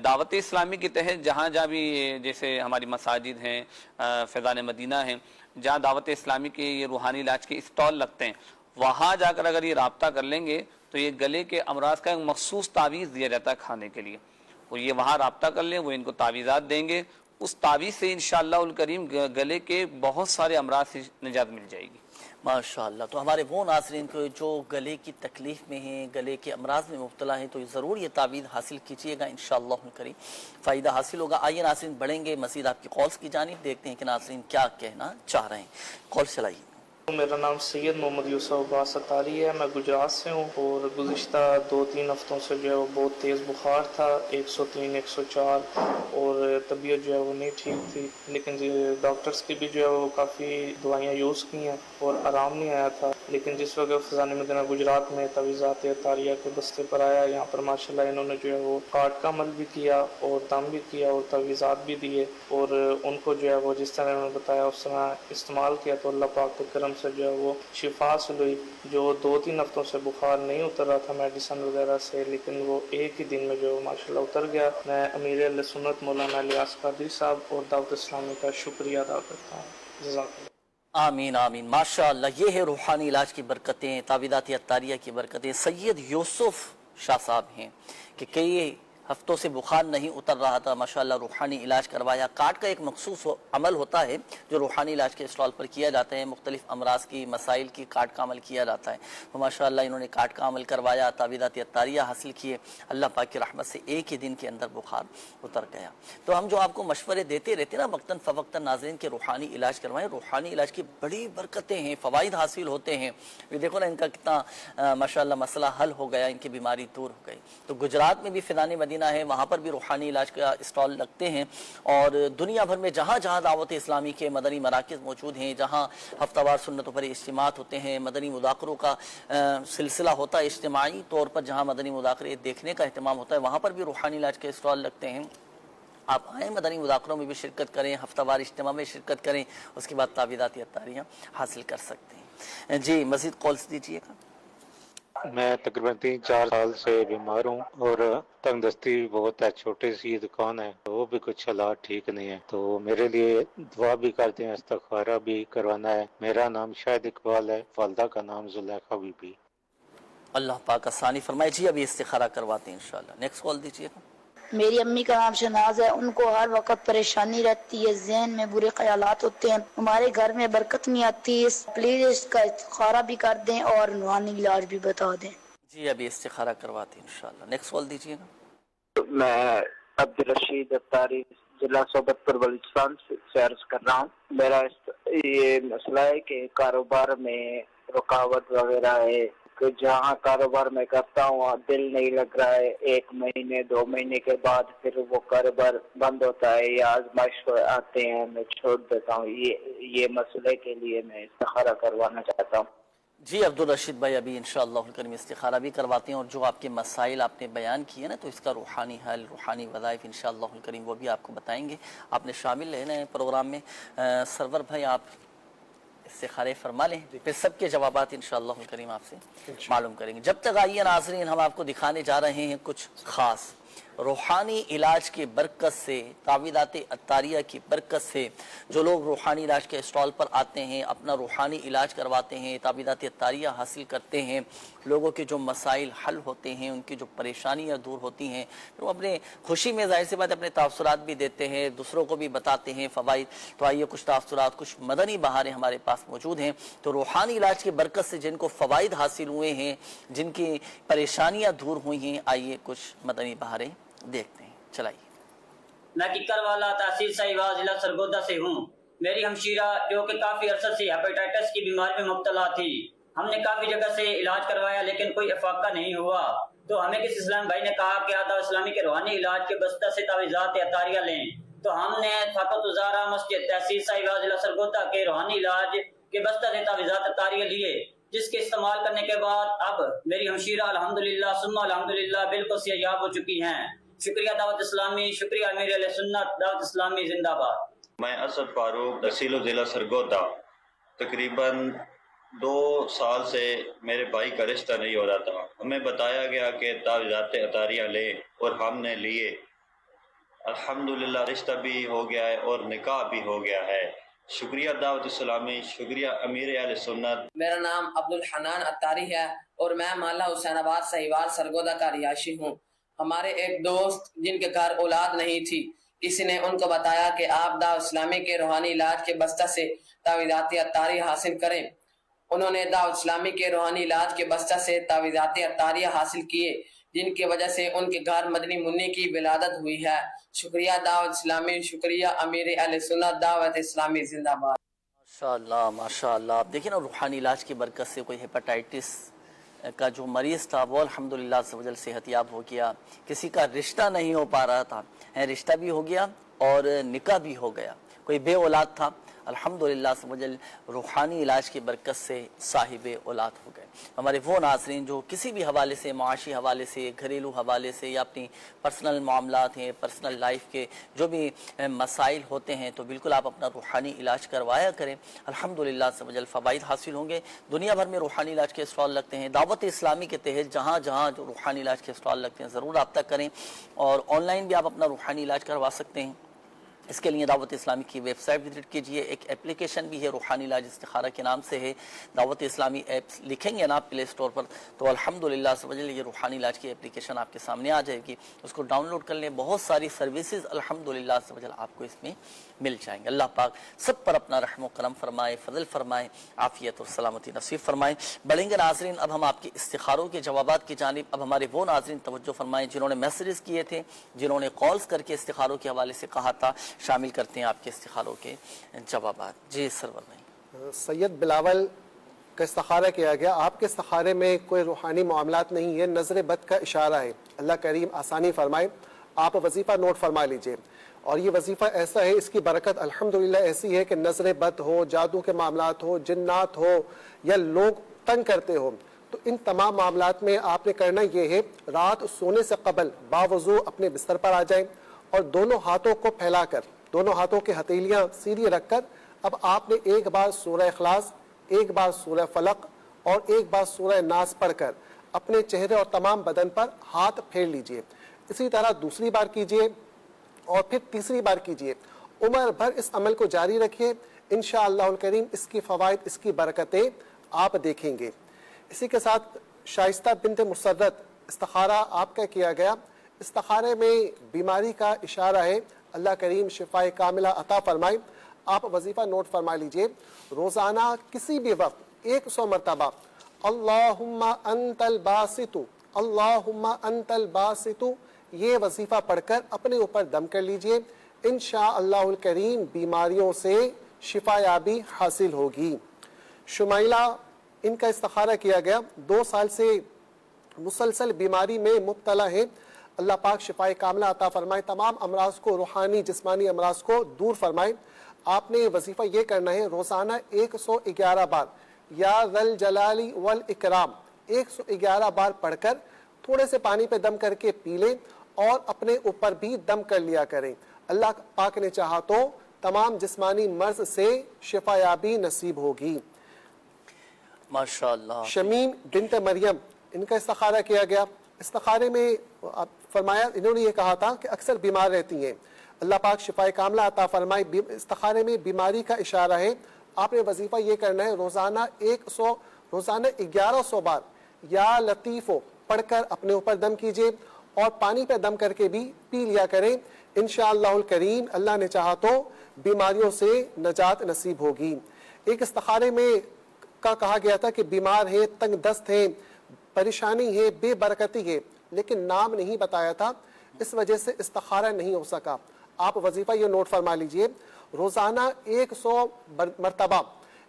دعوت اسلامی کے تحت جہاں بھی جیسے ہماری مساجد ہیں، فیضان مدینہ ہیں، جہاں دعوت اسلامی کے یہ روحانی علاج کے اسٹال لگتے ہیں، وہاں جا کر اگر یہ رابطہ کر لیں گے تو یہ گلے کے امراض کا ایک مخصوص تعویذ دیا جاتا ہے کھانے کے لیے، وہ یہ وہاں رابطہ کر لیں، وہ ان کو تعویذات دیں گے، اس تعویذ سے انشاءاللہ الکریم گلے کے بہت سارے امراض سے نجات مل جائے گی۔ ماشاءاللہ۔ تو ہمارے وہ ناظرین کو جو گلے کی تکلیف میں ہیں، گلے کے امراض میں مبتلا ہیں، تو ضرور یہ تعویذ حاصل کیجئے گا، انشاءاللہ الکریم فائدہ حاصل ہوگا۔ آئیے ناظرین بڑھیں گے مزید آپ کی کالز کی جانب، دیکھتے ہیں کہ ناظرین کیا کہنا چاہ رہے ہیں۔ کال چلائیے۔ میرا نام سید محمد یوسف عباس اتاری ہے، میں گجرات سے ہوں، اور گزشتہ 2-3 ہفتوں سے جو ہے وہ بہت تیز بخار تھا، 103 104، اور طبیعت جو ہے وہ نہیں ٹھیک تھی، لیکن ڈاکٹرز کی بھی جو ہے وہ کافی دوائیاں یوز کی ہیں اور آرام نہیں آیا تھا، لیکن جس وقت فیضان مدینہ گجرات میں تعویذات اتاریہ کے بستے پر آیا، یہاں پر ماشاءاللہ انہوں نے جو ہے وہ کاٹ کا عمل بھی کیا اور دم بھی کیا اور تعویذات بھی دیے، اور ان کو جو ہے وہ جس طرح انہوں نے بتایا اس طرح استعمال کیا تو اللہ پاک کے کرم سے جو ہے وہ شفا حاصل ہوئی۔ جو 2-3 ہفتوں سے بخار نہیں اتر رہا تھا میڈیسن وغیرہ سے، لیکن وہ ایک ہی دن میں جو ماشاءاللہ اتر گیا۔ میں امیر اہل سنت مولانا الیاس قادری صاحب اور دعوت اسلامی کا شکریہ ادا کرتا ہوں۔ جزاک اللہ۔ آمین آمین، ماشاءاللہ۔ یہ ہے روحانی علاج کی برکتیں، تعویذات اتاریہ کی برکتیں۔ سید یوسف شاہ صاحب ہیں کہ کئی ہفتوں سے بخار نہیں اتر رہا تھا، ماشاءاللہ روحانی علاج کروایا۔ کاٹ کا ایک مخصوص عمل ہوتا ہے جو روحانی علاج کے اسٹال پر کیا جاتا ہے، مختلف امراض کی مسائل کی کاٹ کا عمل کیا جاتا ہے، تو ماشاءاللہ انہوں نے کاٹ کا عمل کروایا، تعویذات اتاریہ حاصل کیے، اللہ پاک کی رحمت سے ایک ہی دن کے اندر بخار اتر گیا۔ تو ہم جو آپ کو مشورے دیتے رہتے نا وقتاً فوقتاً ناظرین کے روحانی علاج کروائیں، روحانی علاج کی بڑی برکتیں ہیں، فوائد حاصل ہوتے ہیں۔ یہ دیکھو نا ان کا کتنا ماشاءاللہ مسئلہ حل ہو گیا، ان کی بیماری دور ہو گئی۔ تو گجرات میں بھی فیضان مدینہ ہے، وہاں پر بھی روحانی علاج کا اسٹال لگتے ہیں، اور دنیا بھر میں جہاں جہاں دعوت اسلامی کے مدنی مراکز موجود ہیں، جہاں ہفتہ وار سنتوں پر اجتماعات ہوتے ہیں، مدنی مذاکروں کا سلسلہ ہوتا ہے اجتماعی طور پر، جہاں مدنی مذاکرے دیکھنے کا اہتمام ہوتا ہے، وہاں پر بھی روحانی علاج کے اسٹال لگتے ہیں۔ آپ آئیں مدنی مذاکروں میں بھی شرکت کریں، ہفتہ وار اجتماع میں شرکت کریں، اس کے بعد تعویذات اتاریہ حاصل کر سکتے ہیں۔ جی مزید کالز دیجیے گا۔ میں تقریباً 3-4 سال سے بیمار ہوں اور تنگ دستی بھی بہت ہے، چھوٹی سی دکان ہے، وہ بھی کچھ حالات ٹھیک نہیں ہے، تو میرے لیے دعا بھی کرتے ہیں، استخارہ بھی کروانا ہے۔ میرا نام شاہد اقبال ہے، والدہ کا نام زلیخا بی بی۔ اللہ پاک آسانی فرمائے۔ جی ابھی استخارہ کرواتے ہیں انشاءاللہ۔ نیکسٹ کال دیجیے گا۔ میری امی کا نام شہناز ہے، ان کو ہر وقت پریشانی رہتی ہے، ذہن میں برے خیالات ہوتے ہیں، ہمارے گھر میں برکت نہیں آتی، پلیز اس کا استخارہ بھی کر دیں اور روحانی علاج بھی بتا دیں۔ جی ابھی استخارہ کرواتے ہیں انشاءاللہ۔ نیکسٹ کال دیجیے گا۔ میں عبدالرشید اتاری ضلع صوبت پر بلوچستان سے عرض کر رہا ہوں۔ میرا یہ مسئلہ ہے کہ کاروبار میں رکاوٹ وغیرہ ہے کہ جہاں کاروبار میں کرتا ہوں وہاں دل نہیں لگ رہا ہے، 1 مہینے 2 مہینے کے بعد پھر وہ کاروبار بند ہوتا ہے یا آزمائش آتے ہیں میں چھوڑ دیتا ہوں۔ یہ مسئلے کے لیے میں استخارہ کروانا چاہتا ہوں۔ جی عبدالرشید بھائی ابھی انشاءاللہ الکریم استخارہ بھی کرواتے ہیں، اور جو آپ کے مسائل آپ نے بیان کیے نا تو اس کا روحانی حل، روحانی وظائف انشاءاللہ الکریم وہ بھی آپ کو بتائیں گے۔ آپ نے شامل لینا ہے پروگرام میں۔ سرور بھائی آپ استخارے فرما لیں، پھر سب کے جوابات انشاءاللہ الکریم آپ سے معلوم کریں گے۔ جب تک آئیے ناظرین، ہم آپ کو دکھانے جا رہے ہیں کچھ خاص روحانی علاج کی برکت سے، تعویذات عطاریہ کی برکت سے جو لوگ روحانی علاج کے اسٹال پر آتے ہیں، اپنا روحانی علاج کرواتے ہیں، تعویذات عطاریہ حاصل کرتے ہیں، لوگوں کے جو مسائل حل ہوتے ہیں، ان کی جو پریشانیاں دور ہوتی ہیں، پھر وہ اپنے خوشی میں ظاہر سی بات اپنے تاثرات بھی دیتے ہیں، دوسروں کو بھی بتاتے ہیں فوائد۔ تو آئیے کچھ تاثرات، کچھ مدنی بہاریں ہمارے پاس موجود ہیں، تو روحانی علاج کی برکت سے جن کو فوائد حاصل ہوئے ہیں، جن کی پریشانیاں دور ہوئی ہیں، آئیے کچھ مدنی بہاریں دیکھتے ہیں۔ چلائیے۔ میں ککر والا تحصیل سہیوال ضلع سرگودا سے ہوں۔ میری ہمشیرہ جو کہ کافی عرصہ سے ہیپیٹائٹس کی بیماری میں مبتلا تھی، ہم نے کافی جگہ سے علاج کروایا لیکن کوئی افاقہ نہیں ہوا، تو ہمیں کسی اسلام بھائی نے کہا کہ آداب اسلامی کے روحانی علاج کے بستہ سے تعویذات عطاریہ لیں، تو ہم نے فقط وزارہ مسجد تحصیل سہیوال ضلع سرگودا کے روحانی علاج کے بستہ سے تعویذات عطاریہ لیے، جس کے استعمال کرنے کے بعد اب میری ہمشیرہ الحمدللہ ثم الحمدللہ بالکل صحتیاب ہو چکی ہیں۔ شکریہ دعوت اسلامی، شکریہ امیر علیہ سنت، دعوت اسلامی زندہ باد۔ میں اسد فاروق تحصیل ضلع سرگودا، تقریباً 2 سال سے میرے بھائی کا رشتہ نہیں ہو رہا تھا، ہمیں بتایا گیا کہ تعویذات عطاریہ لیں اور ہم نے لیے، الحمدللہ رشتہ بھی ہو گیا ہے اور نکاح بھی ہو گیا ہے۔ شکریہ دعوت اسلامی، شکریہ امیر اہل سنت۔ میرا نام عبدالحنان اتاری ہے اور میں محلہ حسین آباد سہیوال سرگودا کا رہائشی ہوں۔ ہمارے ایک دوست جن کے گھر اولاد نہیں تھی، کسی نے ان کو بتایا کہ آپ دعوت اسلامی کے روحانی علاج کے بستہ سے تعویذات عطاریہ حاصل کریں۔ انہوں نے دعوت اسلامی کے روحانی علاج کے بستہ سے تعویذات عطاریہ حاصل کیے، جن کی وجہ سے ان کے گھر مدنی منی کی ولادت ہوئی ہے۔ شکریہ دعوت اسلامی، شکریہ امیر اہل سنت، دعوت اسلامی زندہ باد۔ ماشاءاللہ ماشاءاللہ۔ آپ دیکھیں نا روحانی علاج کی برکت سے کوئی ہیپاٹائٹس کا جو مریض تھا وہ الحمدللہ عزوجل صحت یاب ہو گیا، کسی کا رشتہ نہیں ہو پا رہا تھا، رشتہ بھی ہو گیا اور نکاح بھی ہو گیا، کوئی بے اولاد تھا، الحمدللہ عزوجل روحانی علاج کی برکت سے صاحب اولاد ہو گئے۔ ہمارے وہ ناظرین جو کسی بھی حوالے سے، معاشی حوالے سے، گھریلو حوالے سے یا اپنی پرسنل معاملات ہیں، پرسنل لائف کے جو بھی مسائل ہوتے ہیں، تو بالکل آپ اپنا روحانی علاج کروایا کریں، الحمدللہ عزوجل فوائد حاصل ہوں گے۔ دنیا بھر میں روحانی علاج کے اسٹال لگتے ہیں، دعوت اسلامی کے تحت جہاں جہاں جو روحانی علاج کے اسٹال لگتے ہیں ضرور رابطہ کریں، اور آن لائن بھی آپ اپنا روحانی علاج کروا سکتے ہیں۔ اس کے لیے دعوت اسلامی کی ویب سائٹ وزٹ کیجئے، ایک اپلیکیشن بھی ہے روحانی علاج استخارہ کے نام سے ہے، دعوت اسلامی ایپس لکھیں گے نا آپ پلے اسٹور پر تو الحمدللہ سمجھیں یہ روحانی علاج کی اپلیکیشن آپ کے سامنے آ جائے گی، اس کو ڈاؤن لوڈ کر لیں، بہت ساری سروسز الحمدللہ سمجھیں آپ کو اس میں مل جائیں گے۔ اللہ پاک سب پر اپنا رحم و کرم فرمائے، فضل فرمائے، عافیت اور سلامتی نصیب فرمائے۔ بڑھیں گے ناظرین اب ہم آپ کے استخاروں کے جوابات کی جانب۔ اب ہمارے وہ ناظرین توجہ فرمائیں جنہوں نے میسیجز کیے تھے، جنہوں نے کالز کر کے استخاروں کے حوالے سے کہا تھا، شامل کرتے ہیں آپ کے استخاروں کے جوابات۔ جی سرور بھائی۔ سید بلاول کا استخارہ کیا گیا، آپ کے استخارے میں کوئی روحانی معاملات نہیں ہے، نظر بد کا اشارہ ہے، اللہ کریم آسانی فرمائے۔ آپ وظیفہ نوٹ فرما لیجئے، اور یہ وظیفہ ایسا ہے، اس کی برکت الحمدللہ ایسی ہے کہ نظر بد ہو، جادو کے معاملات ہو، جنات ہو یا لوگ تنگ کرتے ہو، تو ان تمام معاملات میں آپ نے کرنا یہ ہے، رات سونے سے قبل باوضو اپنے بستر پر آ جائیں اور دونوں ہاتھوں کو پھیلا کر، دونوں ہاتھوں کی ہتھیلیاں سیدھی رکھ کر، اب آپ نے ایک بار سورہ اخلاص، ایک بار سورہ فلق اور ایک بار سورہ ناس پڑھ کر اپنے چہرے اور تمام بدن پر ہاتھ پھیر لیجئے. اسی طرح دوسری بار کیجئے اور پھر تیسری بار کیجئے. عمر بھر اس عمل کو جاری رکھیے. انشاءاللہ الکریم اس کی فوائد، اس کی برکتیں آپ دیکھیں گے. اسی کے ساتھ شائستہ بنت مسرت استخارہ آپ کا کیا گیا. استخارے میں بیماری کا اشارہ ہے. اللہ کریم شفائے کاملہ عطا فرمائے. آپ وظیفہ نوٹ فرما لیجئے. روزانہ کسی بھی وقت 100 مرتبہ اللہم انت الباسط، اللہم انت الباسط، یہ وظیفہ پڑھ کر اپنے اوپر دم کر لیجئے. انشاءاللہ الکریم بیماریوں سے شفا یابی حاصل ہوگی. شمائلہ ان کا استخارہ کیا گیا. 2 سال سے مسلسل بیماری میں مبتلا ہے. اللہ پاک شفائے کاملہ عطا فرمائے. تمام امراض کو، روحانی جسمانی امراض کو دور فرمائے. آپ نے وظیفہ یہ کرنا ہے روزانہ 111 بار یا ذل جلالی والاکرام 111 بار پڑھ کر تھوڑے سے پانی پہ دم کر کے پی لیں اور اپنے اوپر بھی دم کر لیا کریں. اللہ پاک نے چاہا تو تمام جسمانی مرض سے شفا یابی نصیب ہوگی. ماشاءاللہ. شمیم بنت مریم ان کا استخارہ کیا گیا. استخارے میں فرمایا، انہوں نے یہ کہا تھا کہ اکثر بیمار رہتی ہیں. اللہ پاک شفائے کاملہ عطا فرمائے. استخارے میں بیماری کا اشارہ ہے. آپ نے وظیفہ یہ کرنا ہے روزانہ 1100 بار یا لطیفو پڑھ کر اپنے اوپر دم کیجئے اور پانی پہ دم کر کے بھی پی لیا کریں. انشاءاللہ الکریم اللہ نے چاہا تو بیماریوں سے نجات نصیب ہوگی. ایک استخارے میں کہا گیا تھا کہ بیمار ہے، تنگ دست ہے، پریشانی ہے، بے برکتی ہے، لیکن نام نہیں بتایا تھا، اس وجہ سے استخارہ نہیں ہو سکا. آپ وظیفہ یہ نوٹ فرما لیجئے روزانہ 100 مرتبہ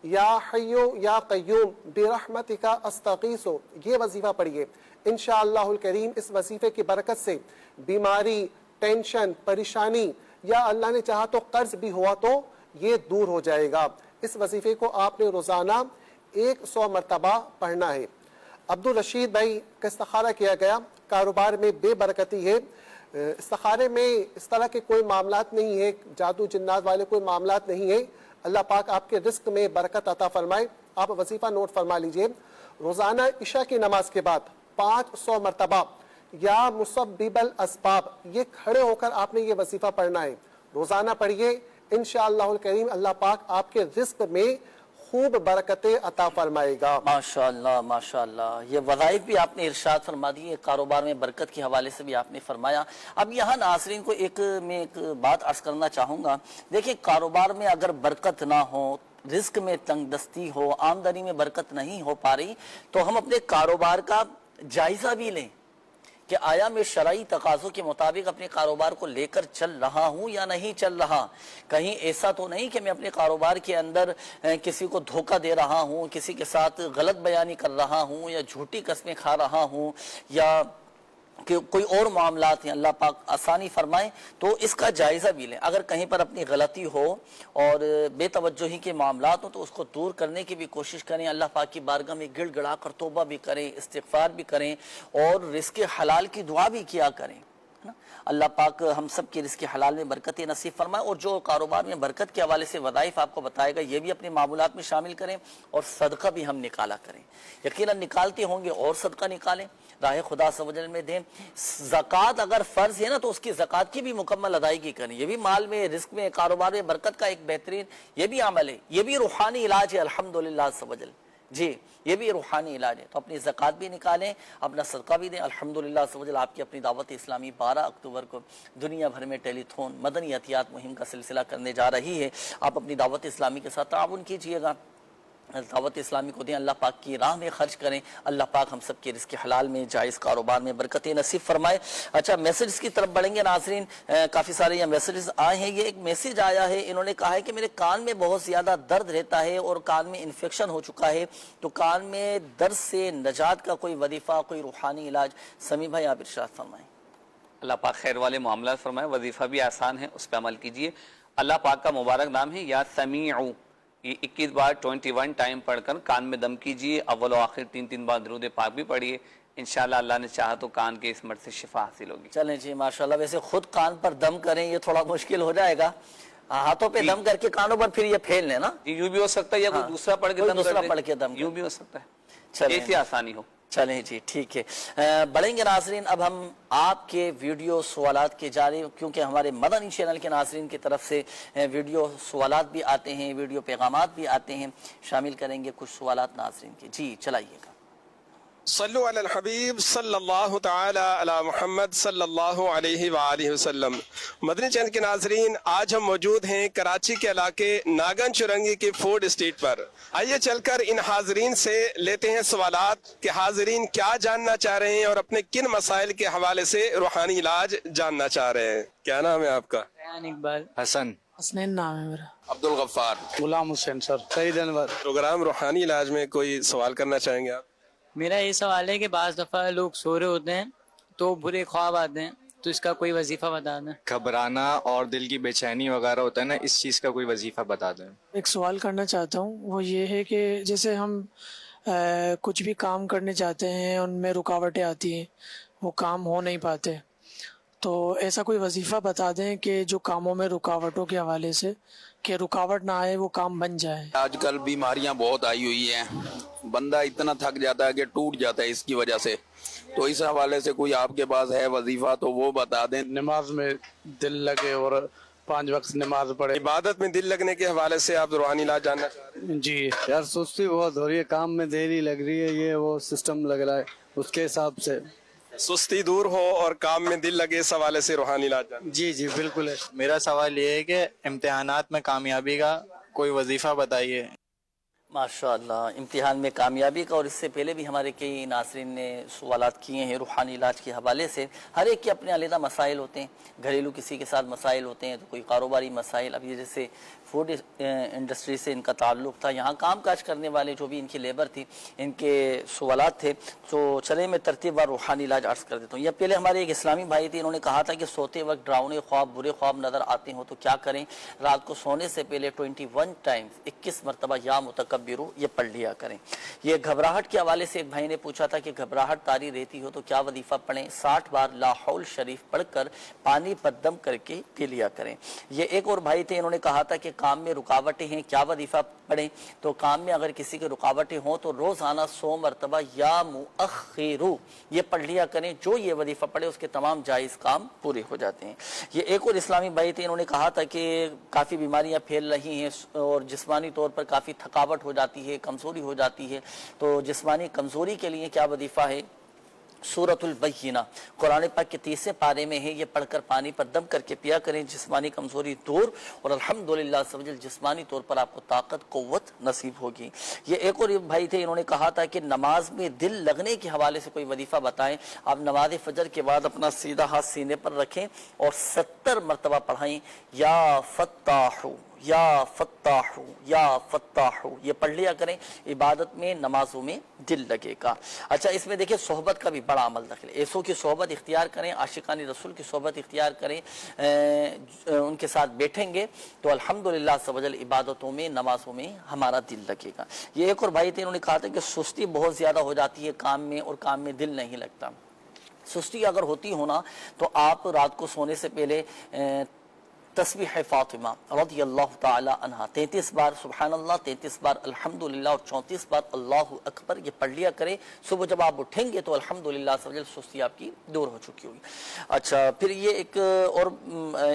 یا حیو یا قیوم برحمتک استغیث، یہ وظیفہ پڑھیے. انشاءاللہ الکریم اس وظیفے کی برکت سے بیماری، ٹینشن، پریشانی یا اللہ نے چاہا تو قرض بھی ہوا تو یہ دور ہو جائے گا. اس وظیفے کو آپ نے روزانہ 100 مرتبہ پڑھنا ہے. عبدالرشید بھائی کا استخارہ کیا گیا. کاروبار میں بے برکتی ہے. استخارے میں اس طرح کے کوئی معاملات نہیں ہے، جادو جنات والے کوئی معاملات نہیں ہے. اللہ پاک آپ کے رزق میں برکت عطا فرمائے. آپ وظیفہ نوٹ فرما لیجئے روزانہ عشاء کی نماز کے بعد 500 مرتبہ یا مسبب الاسباب، یہ کھڑے ہو کر آپ نے یہ وظیفہ پڑھنا ہے. روزانہ پڑھیے. انشاءاللہ الکریم اللہ پاک آپ کے رزق میں خوب برکتیں عطا فرمائے گا. ماشاءاللہ ماشاءاللہ. یہ وظائف بھی آپ نے ارشاد فرما دی. کاروبار میں برکت کے حوالے سے بھی آپ نے فرمایا. اب یہاں ناظرین کو ایک بات عرض کرنا چاہوں گا. دیکھیں کاروبار میں اگر برکت نہ ہو، رزق میں تنگ دستی ہو، آمدنی میں برکت نہیں ہو پا رہی، تو ہم اپنے کاروبار کا جائزہ بھی لیں کہ آیا میں شرعی تقاضوں کے مطابق اپنے کاروبار کو لے کر چل رہا ہوں یا نہیں چل رہا. کہیں ایسا تو نہیں کہ میں اپنے کاروبار کے اندر کسی کو دھوکہ دے رہا ہوں، کسی کے ساتھ غلط بیانی کر رہا ہوں یا جھوٹی قسمیں کھا رہا ہوں یا کہ کوئی اور معاملات ہیں. اللہ پاک آسانی فرمائے تو اس کا جائزہ بھی لیں. اگر کہیں پر اپنی غلطی ہو اور بے توجہی کے معاملات ہوں تو اس کو دور کرنے کی بھی کوشش کریں. اللہ پاک کی بارگاہ میں گڑ گڑا کر توبہ بھی کریں، استغفار بھی کریں اور رزق حلال کی دعا بھی کیا کریں. اللہ پاک ہم سب کے رزق حلال میں برکت نصیب فرمائے. اور جو کاروبار میں برکت کے حوالے سے وظائف آپ کو بتائے گا یہ بھی اپنے معمولات میں شامل کریں اور صدقہ بھی ہم نکالا کریں. یقیناً نکالتے ہوں گے اور صدقہ نکالیں، راہ خدا عز و جل میں دیں. زکوٰۃ اگر فرض ہے نا تو اس کی زکوٰۃ کی بھی مکمل ادائیگی کریں. یہ بھی مال میں، رزق میں، کاروبار میں برکت کا ایک بہترین یہ بھی عمل ہے، یہ بھی روحانی علاج ہے الحمدللہ عز و جل. جی یہ بھی روحانی علاج ہے. تو اپنی زکوٰۃ بھی نکالیں، اپنا صدقہ بھی دیں. الحمدللہ عز و جل آپ کی اپنی دعوت اسلامی 12 اکتوبر کو دنیا بھر میں ٹیلی تھون مدنی عطیات مہم کا سلسلہ کرنے جا رہی ہے. آپ اپنی دعوت اسلامی کے ساتھ تعاون کیجئے گا، دعوت اسلامی کو دیں، اللہ پاک کی راہ میں خرچ کریں. اللہ پاک ہم سب کے رزق حلال میں، جائز کاروبار میں برکتیں نصیب فرمائے. اچھا میسیجز کی طرف بڑھیں گے ناظرین. کافی سارے یہ میسیجز آئے ہیں. یہ ایک میسیج آیا ہے، انہوں نے کہا ہے کہ میرے کان میں بہت زیادہ درد رہتا ہے اور کان میں انفیکشن ہو چکا ہے، تو کان میں درد سے نجات کا کوئی وظیفہ، کوئی روحانی علاج؟ سمیع بھائی آپ ارشاد فرمائیں. اللہ پاک خیر والے معاملات فرمائے. وظیفہ بھی آسان ہے، اس پہ عمل کیجئے. اللہ پاک کا مبارک نام ہے یا سمیع. یہ 21 بار 21 ٹائم پڑھ کر کان میں دم کیجئے. اول و آخر 3 بار درود پاک بھی پڑھیے. انشاءاللہ اللہ نے چاہا تو کان کے اس مرض سے شفا حاصل ہوگی. چلیں جی ماشاءاللہ. ویسے خود کان پر دم کریں یہ تھوڑا مشکل ہو جائے گا. ہاتھوں پہ دم کر کے کانوں پر پھر یہ پھیل لیں نا. یوں بھی ہو سکتا ہے یا کوئی دوسرا پڑھ کے دم دوسرا پڑھ کے دم یوں بھی ہو سکتا ہے. ایسی آسانی ہو. چلیں جی ٹھیک ہے، بڑھیں گے ناظرین. اب ہم آپ کے ویڈیو سوالات کے جاری، کیونکہ ہمارے مدنی چینل کے ناظرین کی طرف سے ویڈیو سوالات بھی آتے ہیں، ویڈیو پیغامات بھی آتے ہیں، شامل کریں گے کچھ سوالات ناظرین کے. جی چلائیے گا. صلو علی الحبیب صلی اللہ تعالی علی محمد صلی اللہ علیہ وآلہ وسلم. مدنی چینل کے ناظرین، آج ہم موجود ہیں کراچی کے علاقے ناگن چرنگی کے فوڈ اسٹریٹ پر. آئیے چل کر ان حاضرین سے لیتے ہیں سوالات کہ حاضرین کیا جاننا چاہ رہے ہیں اور اپنے کن مسائل کے حوالے سے روحانی علاج جاننا چاہ رہے ہیں. کیا نام ہے آپ کا؟ اقبال. حسن. حسنین نام ہے میرا. عبدالغفار. غلام حسین سر. سعید انور. پروگرام روحانی علاج میں کوئی سوال کرنا چاہیں گے آپ؟ میرا یہ سوال ہے کہ بعض دفعہ لوگ سو رہے ہوتے ہیں تو برے خواب آتے ہیں، تو اس کا کوئی وظیفہ بتا دیں. گھبرانا اور دل کی بے چینی وغیرہ ہوتا ہے نا، اس چیز کا کوئی وظیفہ بتا دیں. ایک سوال کرنا چاہتا ہوں، وہ یہ ہے کہ جیسے ہم کچھ بھی کام کرنے چاہتے ہیں، ان میں رکاوٹیں آتی ہیں، وہ کام ہو نہیں پاتے، تو ایسا کوئی وظیفہ بتا دیں کہ جو کاموں میں رکاوٹوں کے حوالے سے کہ رکاوٹ نہ آئے، وہ کام بن جائے. آج کل بیماریاں بہت آئی ہوئی ہیں، بندہ اتنا تھک جاتا ہے کہ ٹوٹ جاتا ہے اس کی وجہ سے، تو اس حوالے سے کوئی آپ کے پاس ہے وظیفہ تو وہ بتا دیں. نماز میں دل لگے اور 5 وقت نماز پڑھے. عبادت میں دل لگنے کے حوالے سے آپ روحانی علاج جاننا چاہ رہے ہیں؟ جی یار سستی بہت ہو رہی ہے، کام میں دیری لگ رہی ہے، یہ وہ سسٹم لگ رہا ہے، اس کے حساب سے سستی دور ہو اور کام میں دل لگے، اس حوالے سے روحانی علاج جاننا. جی جی بالکل ہے. میرا سوال یہ ہے کہ امتحانات میں کامیابی کا کوئی وظیفہ بتائیے. ماشاءاللہ، امتحان میں کامیابی کا. اور اس سے پہلے بھی ہمارے کئی ناظرین نے سوالات کیے ہیں روحانی علاج کے حوالے سے. ہر ایک کے اپنے علیحدہ مسائل ہوتے ہیں، گھریلو کسی کے ساتھ مسائل ہوتے ہیں، تو کوئی کاروباری مسائل. اب یہ جیسے فوڈ انڈسٹری سے ان کا تعلق تھا، یہاں کام کاج کرنے والے جو بھی ان کی لیبر تھی، ان کے سوالات تھے. تو چلے میں ترتیب بار روحانی علاج عرض کر دیتا ہوں. یہ پہلے ہمارے ایک اسلامی بھائی تھے، انہوں نے کہا تھا کہ سوتے وقت ڈراؤنے خواب، برے خواب نظر آتے ہوں تو کیا کریں. رات کو سونے سے پہلے 21 ٹائمز 21 مرتبہ یا متکبرو یہ پڑھ لیا کریں. یہ گھبراہٹ کے حوالے سے ایک بھائی نے پوچھا تھا کہ گھبراہٹ طاری رہتی ہو تو کیا وظیفہ پڑھیں. 60 بار لا حول شریف پڑھ کر پانی پر دم کر کے پی لیا کریں. یہ ایک اور بھائی تھے، انہوں نے کہا تھا کہ کام میں رکاوٹیں ہیں، کیا وظیفہ پڑھیں. تو کام میں اگر کسی کے رکاوٹیں ہوں تو روزانہ 100 مرتبہ یا مؤخرو یہ پڑھ لیا کریں. جو یہ وظیفہ پڑھے اس کے تمام جائز کام پورے ہو جاتے ہیں. یہ ایک اور اسلامی بھائی تھے، انہوں نے کہا تھا کہ کافی بیماریاں پھیل رہی ہیں اور جسمانی طور پر کافی تھکاوٹ ہو جاتی ہے، کمزوری ہو جاتی ہے. تو جسمانی کمزوری کے لیے کیا وظیفہ ہے. سورۃ البینہ قرآن پاک کے 30 پارے میں ہے، یہ پڑھ کر پانی پر دم کر کے پیا کریں. جسمانی کمزوری دور اور الحمدللہ سمجھل جسمانی طور پر آپ کو طاقت قوت نصیب ہوگی. یہ ایک اور بھائی تھے، انہوں نے کہا تھا کہ نماز میں دل لگنے کے حوالے سے کوئی وظیفہ بتائیں. آپ نماز فجر کے بعد اپنا سیدھا ہاتھ سینے پر رکھیں اور 70 مرتبہ پڑھائیں یا فتاحو یا فتاحو یا فتاحو یہ پڑھ لیا کریں. عبادت میں نمازوں میں دل لگے گا. اچھا، اس میں دیکھیں صحبت کا بھی بڑا عمل داخل ہے. ایسوں کی صحبت اختیار کریں، عاشقان رسول کی صحبت اختیار کریں. ان کے ساتھ بیٹھیں گے تو الحمدللہ سبحانہ عبادتوں میں نمازوں میں ہمارا دل لگے گا. یہ ایک اور بھائی تھے، انہوں نے کہا تھا کہ سستی بہت زیادہ ہو جاتی ہے کام میں اور کام میں دل نہیں لگتا. سستی اگر ہوتی ہونا تو آپ رات کو سونے سے پہلے تسبیح فاطمہ رضی اللہ تعالی عنہ 33 بار سبحان اللہ، 33 بار الحمدللہ اور 34 بار اللہ اکبر یہ پڑھ لیا کریں. صبح جب آپ اٹھیں گے تو الحمدللہ سستی آپ کی دور ہو چکی ہوگی. اچھا، پھر یہ ایک اور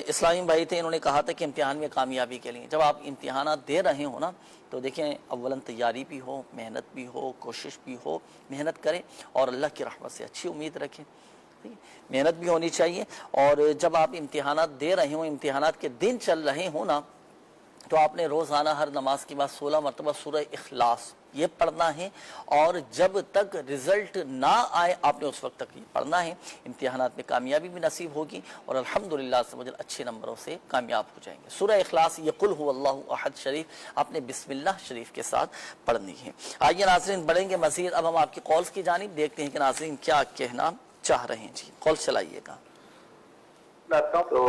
اسلامی بھائی تھے، انہوں نے کہا تھا کہ امتحان میں کامیابی کے لیے جب آپ امتحانات دے رہے ہو نا تو دیکھیں اولاً تیاری بھی ہو، محنت بھی ہو، کوشش بھی ہو، محنت کریں اور اللہ کی رحمت سے اچھی امید رکھیں. محنت بھی ہونی چاہیے. اور جب آپ امتحانات دے رہے ہوں، امتحانات کے دن چل رہے ہوں نا، تو آپ نے روزانہ ہر نماز کے بعد 16 مرتبہ سورہ اخلاص یہ پڑھنا ہے اور جب تک رزلٹ نہ آئے آپ نے اس وقت تک یہ پڑھنا ہے. امتحانات میں کامیابی بھی نصیب ہوگی اور الحمدللہ سمجھل اچھے نمبروں سے کامیاب ہو جائیں گے. سورہ اخلاص یہ قل هو اللہ احد شریف آپ نے بسم اللہ شریف کے ساتھ پڑھنی ہے. آئیے ناظرین بڑھیں گے مزید. اب ہم آپ کی کالز کی جانب دیکھتے ہیں کہ ناظرین کیا کہنا چاہ رہے ہیں. جی کال چلائیے گا. تو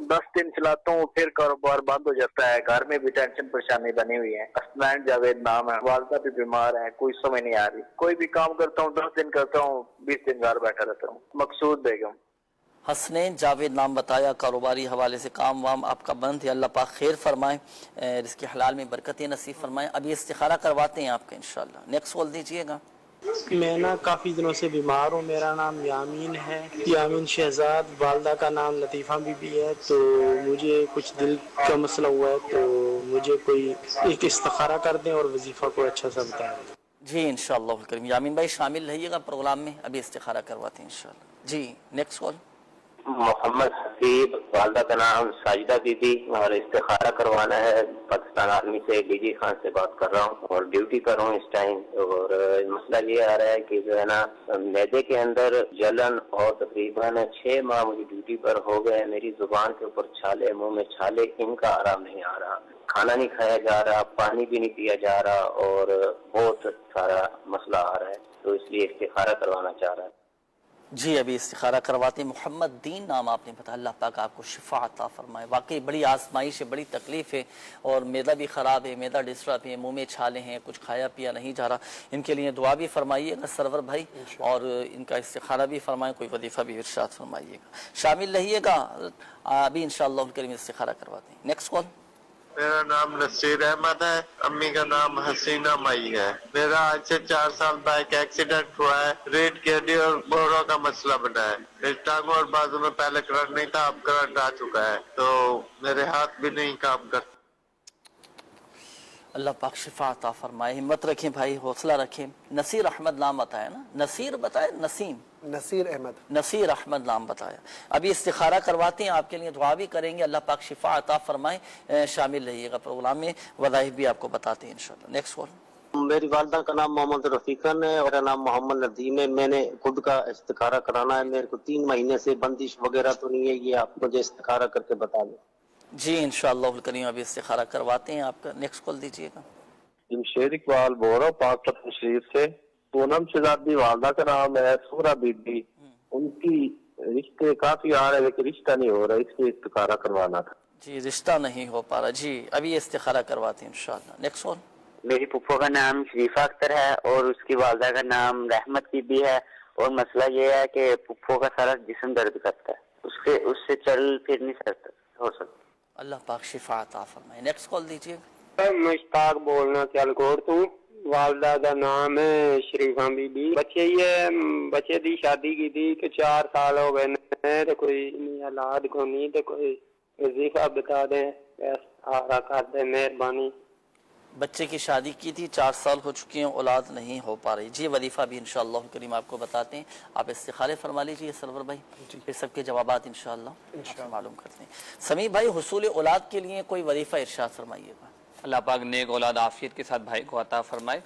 10 دن چلاتا ہوں پھر کاروبار بند ہو جاتا ہے. گھر میں بھی ٹینشن پریشانی بنی ہوئی ہے. حسنین جاوید نام ہے. والدہ بھی بیمار ہے. کوئی سمجھ نہیں آ رہی. کوئی بھی کام کرتا ہوں 10 دن کرتا ہوں 20 دن گھر بیٹھا رہتا ہوں. مقصود بیگم. حسنین جاوید نام بتایا. کاروباری حوالے سے کام وام آپ کا بند ہے. اللہ پاک خیر فرمائے، رزق حلال میں برکتیں نصیب فرمائے. ابھی استخارہ کرواتے ہیں آپ کا انشاءاللہ. نیکسٹ کال دیجئے گا. میں نا کافی دنوں سے بیمار ہوں. میرا نام یامین ہے، یامین شہزاد. والدہ کا نام لطیفہ بی بی ہے. تو مجھے کچھ دل کا مسئلہ ہوا ہے، تو مجھے کوئی ایک استخارہ کر دیں اور وظیفہ کو اچھا سا بتائیں. جی انشاءاللہ الکریم. یامین بھائی شامل رہیے گا پروگرام میں، ابھی استخارہ کرواتے ہیں انشاءاللہ. جی نیکسٹ کال. محمد حسیب، والدہ کا نام ساجدہ بی بی، اور استخارہ کروانا ہے. پاکستان آرمی سے بی جی خان سے بات کر رہا ہوں اور ڈیوٹی پر ہوں اس ٹائم. اور مسئلہ یہ آ رہا ہے کہ جو ہے نا معدے کے اندر جلن، اور تقریباً 6 ماہ مجھے ڈیوٹی پر ہو گئے. میری زبان کے اوپر چھالے، منہ میں چھالے، ان کا آرام نہیں آ رہا. کھانا نہیں کھایا جا رہا، پانی بھی نہیں پیا جا رہا، اور بہت سارا مسئلہ آ رہا ہے. تو اس لیے استخارہ کروانا چاہ رہا ہے. جی ابھی استخارہ کرواتے ہیں. محمد دین نام آپ نے بتایا. اللہ پاک آپ کو شفا عطا فرمائے. واقعی بڑی آزمائش ہے، بڑی تکلیف ہے، اور معدہ بھی خراب ہے، معدہ ڈسٹرب ہے، منہ میں چھالے ہیں، کچھ کھایا پیا نہیں جا رہا. ان کے لیے دعا بھی فرمائیے گا سرور بھائی، اور ان کا استخارہ بھی فرمائیں، کوئی وظیفہ بھی ارشاد فرمائیے گا. شامل رہیے گا. ابھی انشاءاللہ الکریم استخارہ کرواتے ہیں. Next call. میرا نام نصیر احمد ہے، امی کا نام حسینہ مئی ہے. میرا آج سے 4 سال بائک ایکسیڈنٹ ہوا ہے. ریڑھ کی ہڈی اور بوروں کا مسئلہ بنا ہے. میری ٹانگوں اور بازو میں پہلے کرنٹ نہیں تھا، اب کرنٹ آ چکا ہے، تو میرے ہاتھ بھی نہیں کام کرتے. اللہ پاک شفا عطا فرمائے. ہمت رکھیں بھائی، حوصلہ رکھیں. نصیر احمد نام بتایا نا؟ نصیر بتایا؟ نسیم؟ نصیر احمد. نصیر احمد نام بتایا. ابھی استخارہ کرواتے ہیں، آپ کے لیے دعا بھی کریں گے. اللہ پاک شفا عطا فرمائے. شامل رہیے گا پروگرام میں، وظائف بھی آپ کو بتاتے ہیں انشاءاللہ. Next call. میری والدہ کا نام محمد رفیقن ہے اور میرا نام محمد ندیم ہے. میں نے خود کا استخارہ کرانا ہے. میرے کو 3 مہینے سے بندش وغیرہ تو نہیں ہے، یہ آپ مجھے استخارہ کر کے بتا دیں. جی انشاءاللہ الکریم ابھی استخارہ کرواتے ہیں آپ کا. نیکسٹ کال دیجیے گا. جمشید اقبال بول رہا ہوں پاک پتن شریف سے. پونم شہزادی والدہ کا نام ہے سورہ بی بی. ان کی رشتے کافی آ رہے ہیں لیکن رشتہ نہیں ہو رہا، اس لیے استخارہ کروانا تھا. جی رشتہ نہیں ہو پا رہا. جی ابھی استخارہ کرواتے ہیں انشاءاللہ. Next call. میری پھپھو کا نام شریفہ اختر ہے اور اس کی والدہ کا نام رحمت بی بی ہے. اور مسئلہ یہ ہے کہ پھپھو کا سارا جسم درد کرتا ہے، اس سے چل پھر نہیں سکتا ہو سکتا. اللہ پاک شفا عطا فرمائے. نیکسٹ کال دیجیے. مشتاق بولنا سیالکوٹ تو. والدہ کا نام ہے شریفہ بی بی. بچے دی شادی کی تھی کہ 4 سال ہو گئے تو کوئی اولاد کو نہیں، تو کوئی وظیفہ بتا دیں، آرا کر دیں مہربانی. بچے کی شادی کی تھی، 4 سال ہو چکے ہیں، اولاد نہیں ہو پا رہی. جی وظیفہ بھی انشاءاللہ کریم آپ کو بتاتے ہیں. آپ استخارے فرما لیجیے سرور بھائی، پھر سب کے جوابات انشاءاللہ معلوم کرتے ہیں. سمیع بھائی حصول اولاد کے لیے کوئی وظیفہ ارشاد فرمائیے گا. اللہ پاک نیک اولاد عافیت کے ساتھ بھائی کو عطا فرمائے.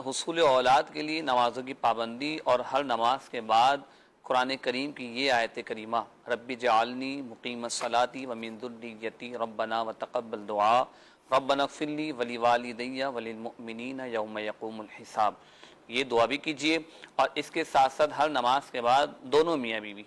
حصول اولاد کے لیے نمازوں کی پابندی، اور ہر نماز کے بعد قرآن کریم کی یہ آیت کریمہ رب جعلنی مقیم الصلاۃ ومن ذریتی ربنا وتقبل دعا ربنا اغفر لی ولوالدی وللمؤمنین یوم یقوم الحساب. یہ دعا بھی کیجئے، اور اس کے ساتھ ساتھ ہر نماز کے بعد دونوں میاں بیوی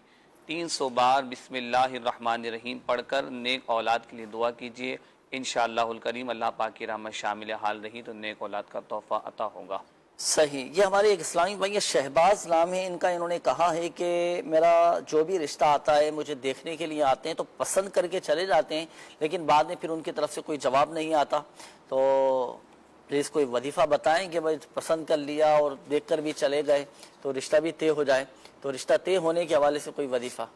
300 بار بسم اللہ الرحمن الرحیم پڑھ کر نیک اولاد کے لیے دعا کیجئے. انشاءاللہ الکریم اللہ پاک کی رحمت شامل حال رہی تو نیک اولاد کا تحفہ عطا ہوگا. صحیح. یہ ہمارے ایک اسلامی بھائی شہباز نام ہے ان کا، انہوں نے کہا ہے کہ میرا جو بھی رشتہ آتا ہے مجھے دیکھنے کے لیے آتے ہیں تو پسند کر کے چلے جاتے ہیں، لیکن بعد میں پھر ان کی طرف سے کوئی جواب نہیں آتا. تو پلیز کوئی وظیفہ بتائیں کہ بھائی پسند کر لیا اور دیکھ کر بھی چلے گئے تو رشتہ بھی طے ہو جائے. تو رشتہ طے ہونے کے حوالے سے کوئی وظیفہ.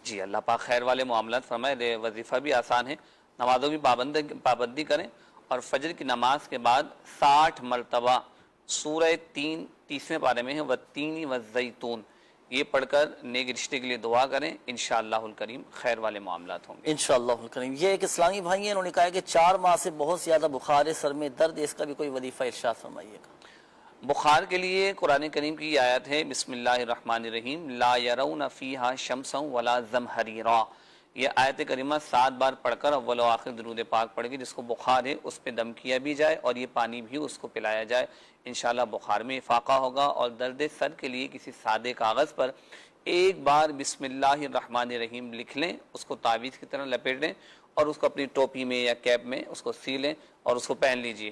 جی اللہ پاک خیر والے معاملات فرمائے. وظیفہ بھی آسان ہے. نمازوں کی پابندی کریں، اور فجر کی نماز کے بعد 60 مرتبہ سورہ 3 30ویں پارے میں ہے والتین والزیتون، یہ پڑھ کر نیک رشتے کے لیے دعا کریں. انشاءاللہ الکریم خیر والے معاملات ہوں گے انشاءاللہ الکریم. یہ ایک اسلامی بھائی ہیں، انہوں نے کہا ہے کہ 4 ماہ سے بہت زیادہ بخار ہے، سر میں درد ہے، اس کا بھی کوئی وظیفہ ارشاد فرمائیے گا. بخار کے لیے قرآن کریم کی آیت ہے بسم اللہ الرحمن الرحیم لا یرون فیہا شمسا ولا زمہریرا. یہ آیت کریمہ 7 بار پڑھ کر اول و آخر درود پاک پڑھ کے جس کو بخار ہے اس پہ دم کیا بھی جائے اور یہ پانی بھی اس کو پلایا جائے. انشاءاللہ بخار میں افاقہ ہوگا. اور درد سر کے لیے کسی سادے کاغذ پر 1 بار بسم اللہ الرحمن الرحیم لکھ لیں، اس کو تعویذ کی طرح لپیٹ لیں اور اس کو اپنی ٹوپی میں یا کیپ میں اس کو سی لیں اور اس کو پہن لیجئے.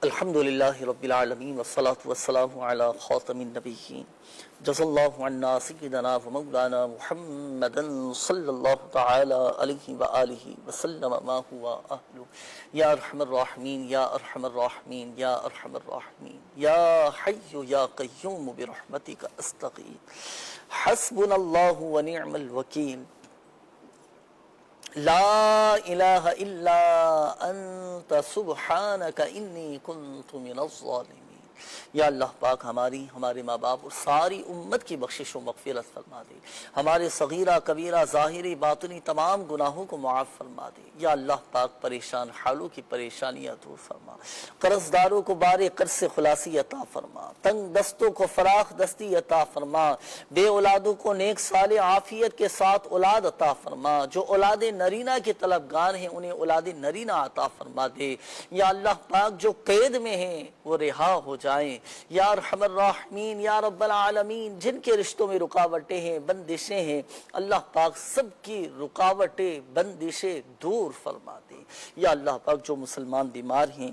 الحمدللہ رب العالمین والصلاة والسلام علی خاتم النبیین جزا اللہ عنا سیدنا و مولانا محمدا صلی اللہ تعالی علیہ وآلہ وسلم ما ہوا اہلو یا ارحم الراحمین یا ارحم الراحمین یا ارحم الراحمین یا حی یا قیوم برحمتک استغیث حسبنا اللہ و نعم الوکیل لا الہ الا انت سبحانک انی کنت من الظالمین۔ یا اللہ پاک ہماری، ہمارے ماں باپ اور ساری امت کی بخشش و مغفرت فرما دے، ہمارے صغیرہ کبیرہ ظاہری باطنی تمام گناہوں کو معاف فرما دے۔ یا اللہ پاک پریشان حالوں کی پریشانیاں دور فرما، قرض داروں کو بارے قرض سے خلاصی عطا فرما، تنگ دستوں کو فراخ دستی عطا فرما، بے اولادوں کو نیک صالح عافیت کے ساتھ اولاد عطا فرما، جو اولاد نرینہ کے طلبگار ہیں انہیں اولاد نرینہ عطا فرما دے۔ یا اللہ پاک جو قید میں ہیں وہ رہا ہو جائیں۔ یا ارحم الراحمین یا رب العالمین، جن کے رشتوں میں رکاوٹیں ہیں، بندشیں ہیں، اللہ پاک سب کی رکاوٹیں بندشیں دور فرما دے۔ یا اللہ پاک جو مسلمان بیمار ہیں،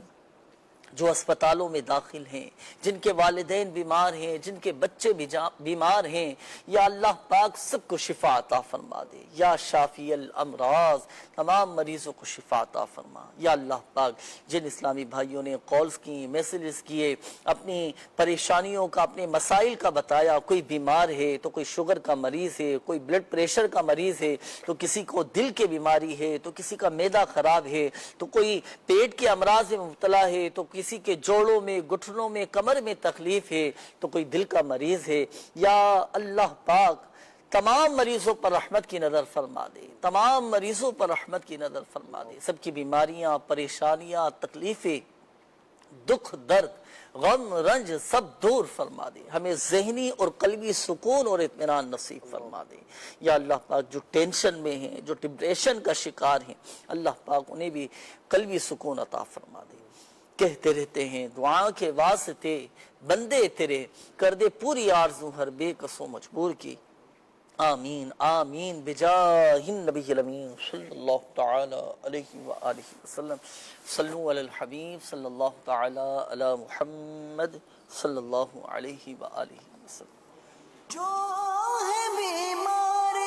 جو اسپتالوں میں داخل ہیں، جن کے والدین بیمار ہیں، جن کے بچے بیمار ہیں، یا اللہ پاک سب کو شفا عطا فرما دے۔ یا شافی الامراض، تمام مریضوں کو شفا عطا فرما۔ یا اللہ پاک جن اسلامی بھائیوں نے کالز کی، میسیجز کیے، اپنی پریشانیوں کا، اپنے مسائل کا بتایا، کوئی بیمار ہے تو کوئی شوگر کا مریض ہے، کوئی بلڈ پریشر کا مریض ہے، تو کسی کو دل کی بیماری ہے، تو کسی کا معدہ خراب ہے، تو کوئی پیٹ کے امراض میں مبتلا ہے، تو کسی کے جوڑوں میں، گھٹنوں میں، کمر میں تکلیف ہے، تو کوئی دل کا مریض ہے۔ یا اللہ پاک تمام مریضوں پر رحمت کی نظر فرما دے، تمام مریضوں پر رحمت کی نظر فرما دے، سب کی بیماریاں، پریشانیاں، تکلیفیں، دکھ، درد، غم، رنج سب دور فرما دے، ہمیں ذہنی اور قلبی سکون اور اطمینان نصیب فرما دے۔ یا اللہ پاک جو ٹینشن میں ہیں، جو ڈپریشن کا شکار ہیں، اللہ پاک انہیں بھی قلبی سکون عطا فرما دے۔ کہتے رہتے ہیں دعا کے واسطے بندے تیرے، کر دے پوری آرزو ہر بے کس و مجبور کی، آمین آمین بجاہ النبی الامین صلی اللہ تعالی علیہ وآلہ وسلم۔ صلو علی الحبیب صلی اللہ تعالی علی محمد صلی اللہ علیہ وآلہ وسلم۔ جو ہے بیمار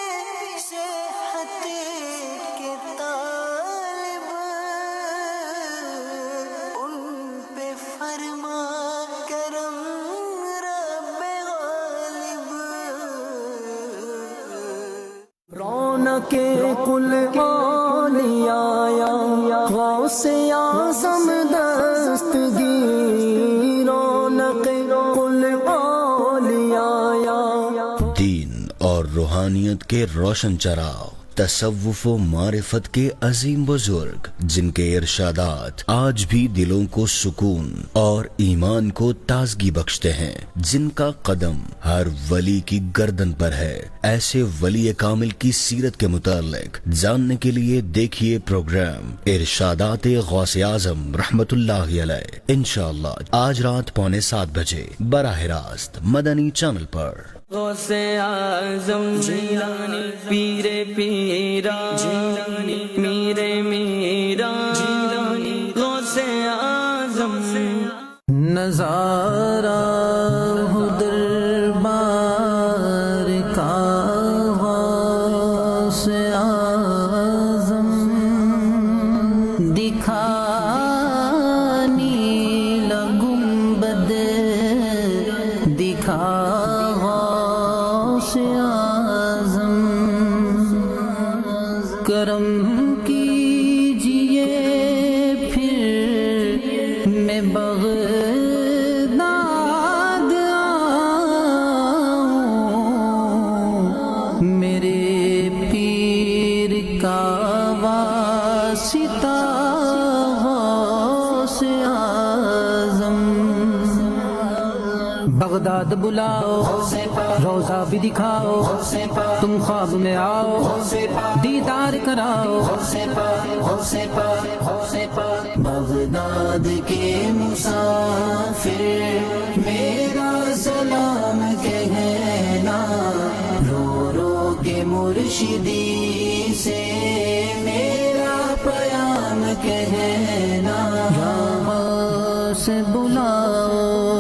صحت کے طالب، ان پہ فرما کرم رب غالب۔ رونق کل اولیاء غوث اعظم دستگیر، رونق کل اولیاء۔ دین اور روحانیت کے روشن چراغ، تصوف و معرفت کے عظیم بزرگ، جن کے ارشادات آج بھی دلوں کو سکون اور ایمان کو تازگی بخشتے ہیں، جن کا قدم ہر ولی کی گردن پر ہے، ایسے ولی کامل کی سیرت کے متعلق جاننے کے لیے دیکھیے پروگرام ارشادات غوث اعظم رحمت اللہ علیہ، انشاءاللہ آج رات 7:15 بجے براہ راست مدنی چینل پر۔ غوث اعظم جیلانی پیر پیرا جیلانی میرے میرا جیلانی غوث اعظم نظارہ ہو دربار کا غوث اعظم دکھانی لگنبد دکھا کرم کیجئے پھر میں بغداد آؤں، میرے پیر کا واسطہ غوث اعظم۔ بغداد بلاؤ، روزہ بھی دکھاؤ، تم خواب میں آؤ، دیدار کراؤ۔ بغداد کے مسافر میرا سلام کہنا، رو رو کے مرشدی سے میرا پیام کہنا۔ سے بلاؤ